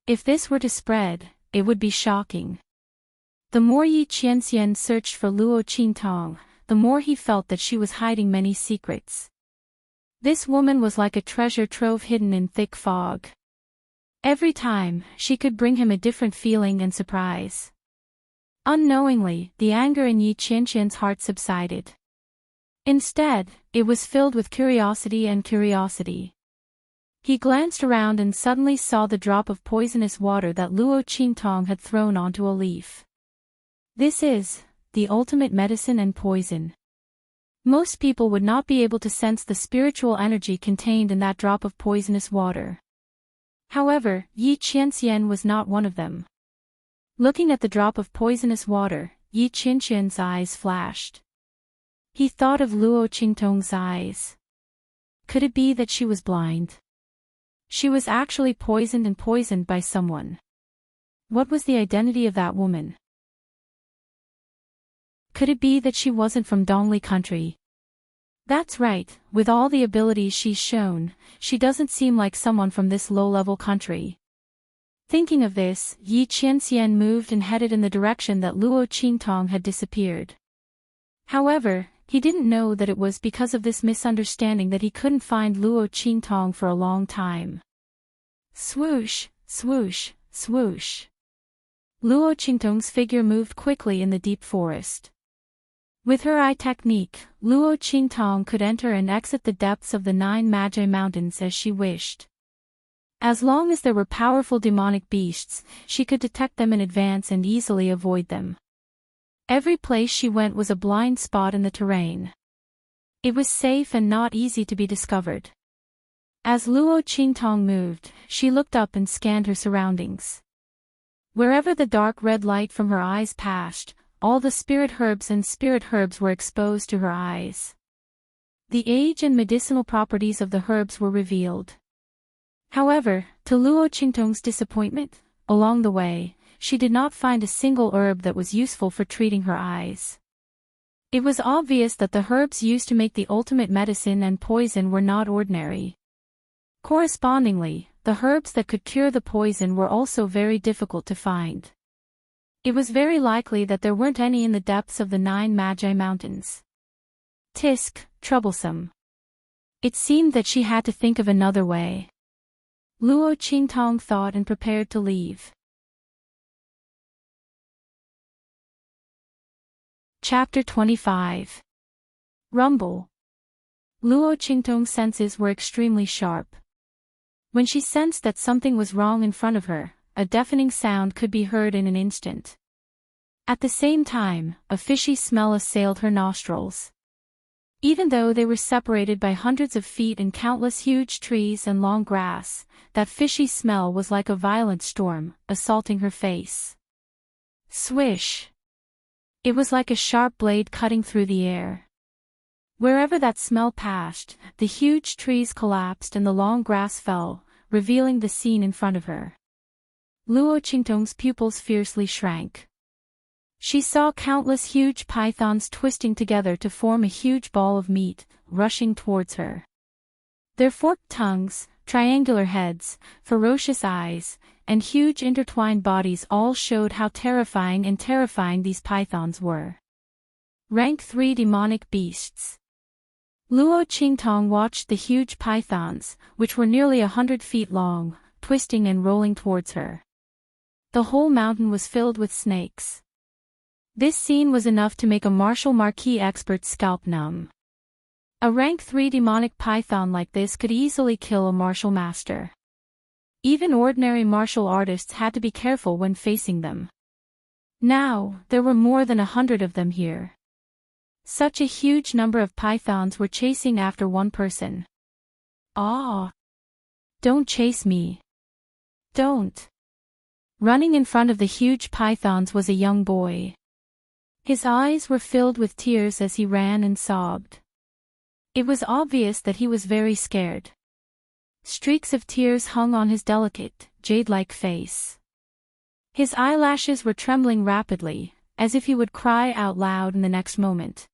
If this were to spread, it would be shocking. The more Yi Qianxian searched for Luo Qingtong, the more he felt that she was hiding many secrets. This woman was like a treasure trove hidden in thick fog. Every time, she could bring him a different feeling and surprise. Unknowingly, the anger in Yi Qianxian's heart subsided. Instead, it was filled with curiosity and curiosity. He glanced around and suddenly saw the drop of poisonous water that Luo Qingtong had thrown onto a leaf. This is the ultimate medicine and poison. Most people would not be able to sense the spiritual energy contained in that drop of poisonous water. However, Yi Qianxian was not one of them. Looking at the drop of poisonous water, Yi Qianxian's eyes flashed. He thought of Luo Qingtong's eyes. Could it be that she was blind? She was actually poisoned by someone. What was the identity of that woman? Could it be that she wasn't from Dongli country? That's right, with all the abilities she's shown, she doesn't seem like someone from this low-level country. Thinking of this, Yi Qianxian moved and headed in the direction that Luo Qingtong had disappeared. However, he didn't know that it was because of this misunderstanding that he couldn't find Luo Qingtong for a long time. Swoosh, swoosh, swoosh. Luo Qingtong's figure moved quickly in the deep forest. With her eye technique, Luo Qingtong could enter and exit the depths of the 9 Magi mountains as she wished. As long as there were powerful demonic beasts, she could detect them in advance and easily avoid them. Every place she went was a blind spot in the terrain. It was safe and not easy to be discovered. As Luo Qingtong moved, she looked up and scanned her surroundings. Wherever the dark red light from her eyes passed, all the spirit herbs were exposed to her eyes. The age and medicinal properties of the herbs were revealed. However, to Luo Qingtong's disappointment, along the way, she did not find a single herb that was useful for treating her eyes. It was obvious that the herbs used to make the ultimate medicine and poison were not ordinary. Correspondingly, the herbs that could cure the poison were also very difficult to find. It was very likely that there weren't any in the depths of the 9 Magi mountains. Tisk, troublesome. It seemed that she had to think of another way. Luo Qingtong thought and prepared to leave. Chapter 25. Rumble. Luo Qingtong's senses were extremely sharp. When she sensed that something was wrong in front of her, a deafening sound could be heard in an instant. At the same time, a fishy smell assailed her nostrils. Even though they were separated by hundreds of feet and countless huge trees and long grass, that fishy smell was like a violent storm, assaulting her face. Swish! It was like a sharp blade cutting through the air. Wherever that smell passed, the huge trees collapsed and the long grass fell, revealing the scene in front of her. Luo Qingtong's pupils fiercely shrank. She saw countless huge pythons twisting together to form a huge ball of meat, rushing towards her. Their forked tongues, triangular heads, ferocious eyes, and huge intertwined bodies all showed how terrifying these pythons were. Rank 3 demonic beasts. Luo Qingtong watched the huge pythons, which were nearly 100 feet long, twisting and rolling towards her. The whole mountain was filled with snakes. This scene was enough to make a martial marquis expert's scalp numb. A rank 3 demonic python like this could easily kill a martial master. Even ordinary martial artists had to be careful when facing them. Now, there were more than 100 of them here. Such a huge number of pythons were chasing after one person. Ah! Don't chase me. Don't. Running in front of the huge pythons was a young boy. His eyes were filled with tears as he ran and sobbed. It was obvious that he was very scared. Streaks of tears hung on his delicate, jade-like face. His eyelashes were trembling rapidly, as if he would cry out loud in the next moment.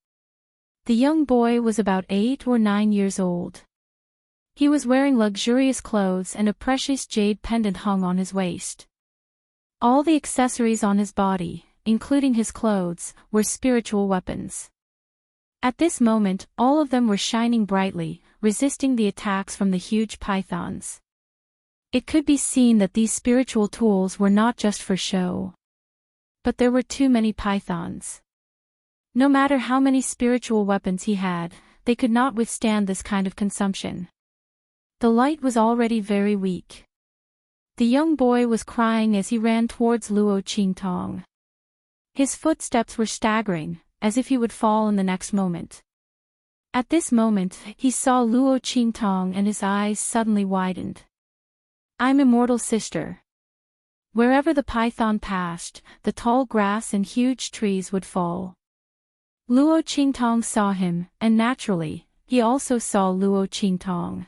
The young boy was about 8 or 9 years old. He was wearing luxurious clothes and a precious jade pendant hung on his waist. All the accessories on his body, including his clothes, were spiritual weapons. At this moment, all of them were shining brightly, resisting the attacks from the huge pythons. It could be seen that these spiritual tools were not just for show. But there were too many pythons. No matter how many spiritual weapons he had, they could not withstand this kind of consumption. The light was already very weak. The young boy was crying as he ran towards Luo Qingtong. His footsteps were staggering, as if he would fall in the next moment. At this moment, he saw Luo Qingtong and his eyes suddenly widened. "I'm immortal, sister." Wherever the python passed, the tall grass and huge trees would fall. Luo Qingtong saw him, and naturally, he also saw Luo Qingtong.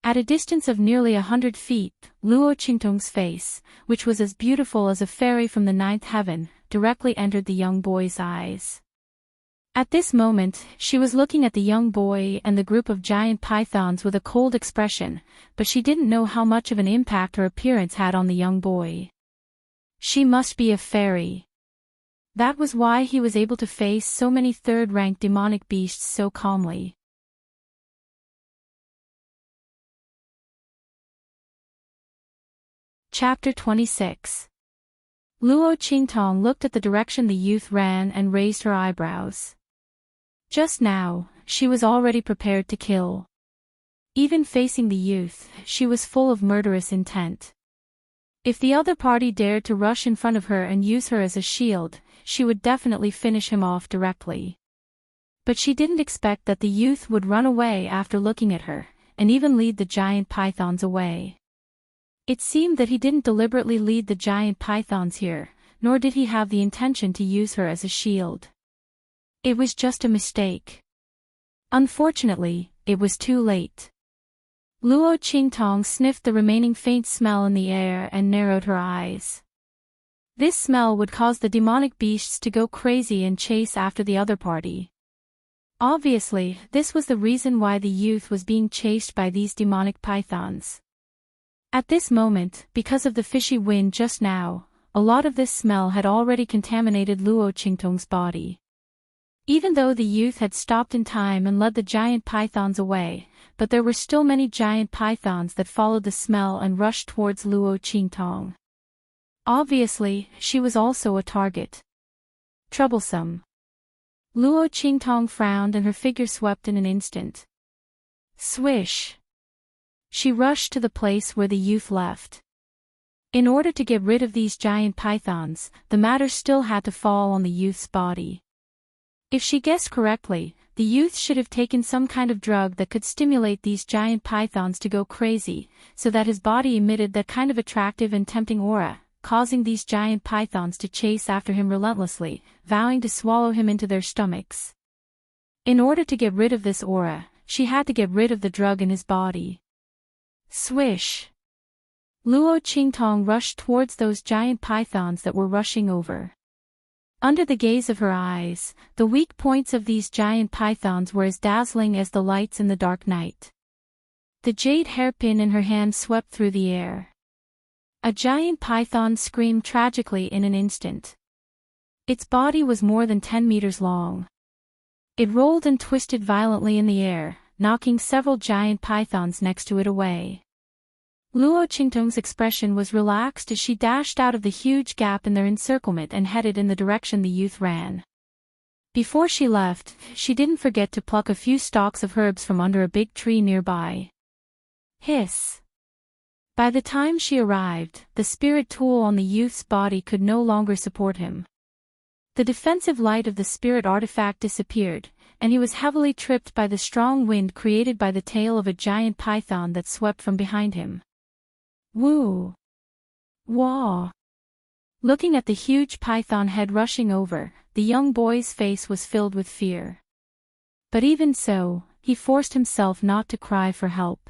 At a distance of nearly 100 feet, Luo Qingtong's face, which was as beautiful as a fairy from the ninth heaven, directly entered the young boy's eyes. At this moment, she was looking at the young boy and the group of giant pythons with a cold expression, but she didn't know how much of an impact her appearance had on the young boy. She must be a fairy. That was why he was able to face so many third-rank demonic beasts so calmly. Chapter 26. Luo Qingtong looked at the direction the youth ran and raised her eyebrows. Just now, she was already prepared to kill. Even facing the youth, she was full of murderous intent. If the other party dared to rush in front of her and use her as a shield, she would definitely finish him off directly. But she didn't expect that the youth would run away after looking at her, and even lead the giant pythons away. It seemed that he didn't deliberately lead the giant pythons here, nor did he have the intention to use her as a shield. It was just a mistake. Unfortunately, it was too late. Luo Qingtong sniffed the remaining faint smell in the air and narrowed her eyes. This smell would cause the demonic beasts to go crazy and chase after the other party. Obviously, this was the reason why the youth was being chased by these demonic pythons. At this moment, because of the fishy wind just now, a lot of this smell had already contaminated Luo Qingtong's body. Even though the youth had stopped in time and led the giant pythons away, but there were still many giant pythons that followed the smell and rushed towards Luo Qingtong. Obviously, she was also a target. Troublesome. Luo Qingtong frowned and her figure swept in an instant. Swish! She rushed to the place where the youth left. In order to get rid of these giant pythons, the matter still had to fall on the youth's body. If she guessed correctly, the youth should have taken some kind of drug that could stimulate these giant pythons to go crazy, so that his body emitted that kind of attractive and tempting aura, causing these giant pythons to chase after him relentlessly, vowing to swallow him into their stomachs. In order to get rid of this aura, she had to get rid of the drug in his body. Swish! Luo Qingtong rushed towards those giant pythons that were rushing over. Under the gaze of her eyes, the weak points of these giant pythons were as dazzling as the lights in the dark night. The jade hairpin in her hand swept through the air. A giant python screamed tragically in an instant. Its body was more than 10 meters long. It rolled and twisted violently in the air, knocking several giant pythons next to it away. Luo Qingtong's expression was relaxed as she dashed out of the huge gap in their encirclement and headed in the direction the youth ran. Before she left, she didn't forget to pluck a few stalks of herbs from under a big tree nearby. Hiss! By the time she arrived, the spirit tool on the youth's body could no longer support him. The defensive light of the spirit artifact disappeared, and he was heavily tripped by the strong wind created by the tail of a giant python that swept from behind him. Woo! Wah! Looking at the huge python head rushing over, the young boy's face was filled with fear. But even so, he forced himself not to cry for help.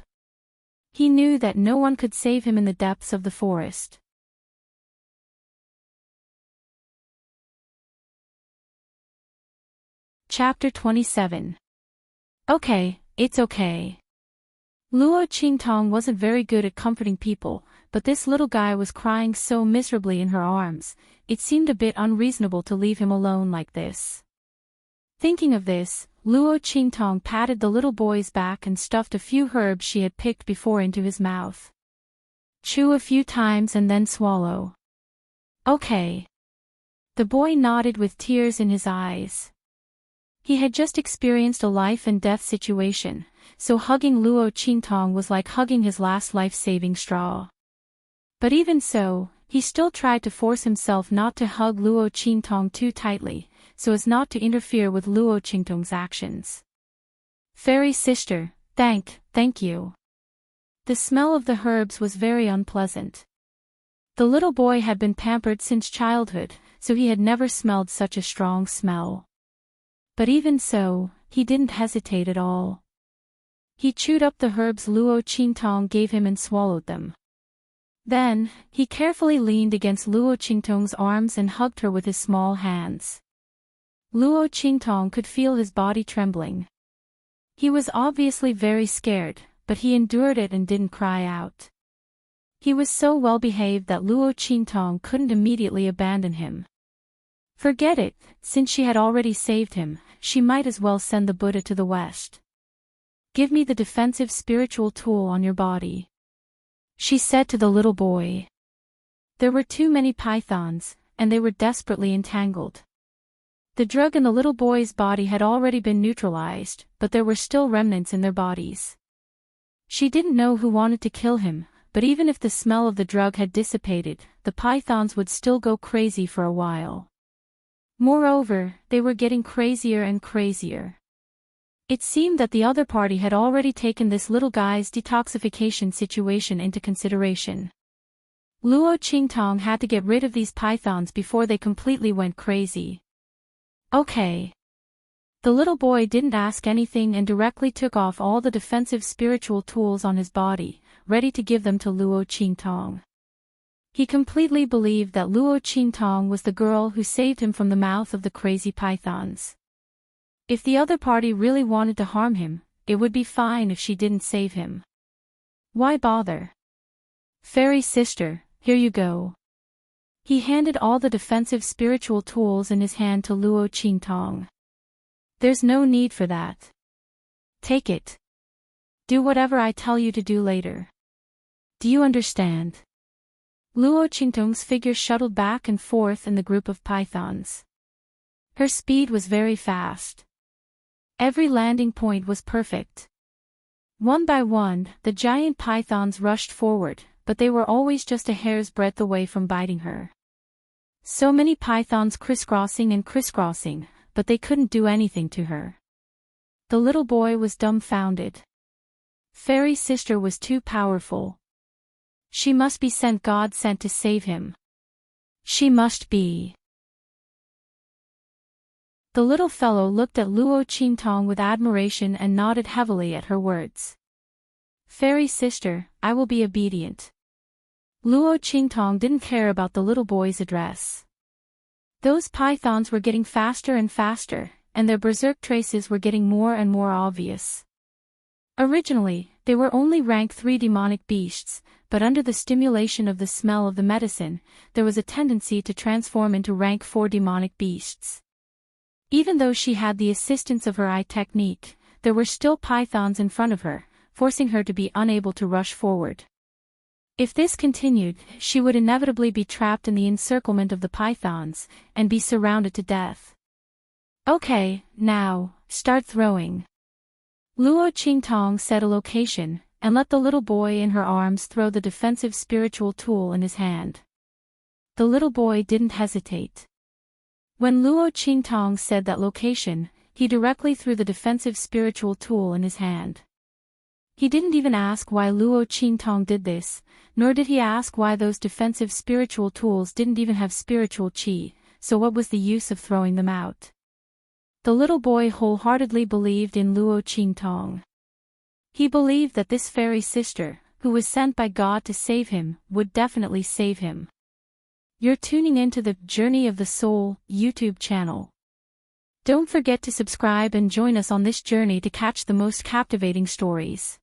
He knew that no one could save him in the depths of the forest. Chapter 27. Okay, it's okay. Luo Qingtong wasn't very good at comforting people, but this little guy was crying so miserably in her arms, it seemed a bit unreasonable to leave him alone like this. Thinking of this, Luo Qingtong patted the little boy's back and stuffed a few herbs she had picked before into his mouth. Chew a few times and then swallow. Okay. The boy nodded with tears in his eyes. He had just experienced a life and death situation, so hugging Luo Qingtong was like hugging his last life-saving straw. But even so, he still tried to force himself not to hug Luo Qingtong too tightly, so as not to interfere with Luo Qingtong's actions. Fairy sister, thank you. The smell of the herbs was very unpleasant. The little boy had been pampered since childhood, so he had never smelled such a strong smell. But even so, he didn't hesitate at all. He chewed up the herbs Luo Qingtong gave him and swallowed them. Then, he carefully leaned against Luo Qingtong's arms and hugged her with his small hands. Luo Qingtong could feel his body trembling. He was obviously very scared, but he endured it and didn't cry out. He was so well behaved that Luo Qingtong couldn't immediately abandon him. Forget it, since she had already saved him, she might as well send the Buddha to the West. Give me the defensive spiritual tool on your body, she said to the little boy. There were too many pythons, and they were desperately entangled. The drug in the little boy's body had already been neutralized, but there were still remnants in their bodies. She didn't know who wanted to kill him, but even if the smell of the drug had dissipated, the pythons would still go crazy for a while. Moreover, they were getting crazier and crazier. It seemed that the other party had already taken this little guy's detoxification situation into consideration. Luo Qingtong had to get rid of these pythons before they completely went crazy. Okay. The little boy didn't ask anything and directly took off all the defensive spiritual tools on his body, ready to give them to Luo Qingtong. He completely believed that Luo Qingtong was the girl who saved him from the mouth of the crazy pythons. If the other party really wanted to harm him, it would be fine if she didn't save him. Why bother? Fairy sister, here you go. He handed all the defensive spiritual tools in his hand to Luo Qingtong. There's no need for that. Take it. Do whatever I tell you to do later. Do you understand? Luo Qingtong's figure shuttled back and forth in the group of pythons. Her speed was very fast. Every landing point was perfect. One by one, the giant pythons rushed forward, but they were always just a hair's breadth away from biting her. So many pythons crisscrossing and crisscrossing, but they couldn't do anything to her. The little boy was dumbfounded. Fairy sister was too powerful. She must be God sent to save him. She must be. The little fellow looked at Luo Qingtong with admiration and nodded heavily at her words. Fairy sister, I will be obedient. Luo Qingtong didn't care about the little boy's address. Those pythons were getting faster and faster, and their berserk traces were getting more and more obvious. Originally, they were only rank 3 demonic beasts, but under the stimulation of the smell of the medicine, there was a tendency to transform into rank 4 demonic beasts. Even though she had the assistance of her eye technique, there were still pythons in front of her, forcing her to be unable to rush forward. If this continued, she would inevitably be trapped in the encirclement of the pythons, and be surrounded to death. Okay, now, start throwing. Luo Qingtong set a location, and let the little boy in her arms throw the defensive spiritual tool in his hand. The little boy didn't hesitate. When Luo Qingtong said that location, he directly threw the defensive spiritual tool in his hand. He didn't even ask why Luo Qingtong did this, nor did he ask why those defensive spiritual tools didn't even have spiritual qi, so what was the use of throwing them out? The little boy wholeheartedly believed in Luo Qingtong. He believed that this fairy sister, who was sent by God to save him, would definitely save him. You're tuning into the Journey of the Soul YouTube channel. Don't forget to subscribe and join us on this journey to catch the most captivating stories.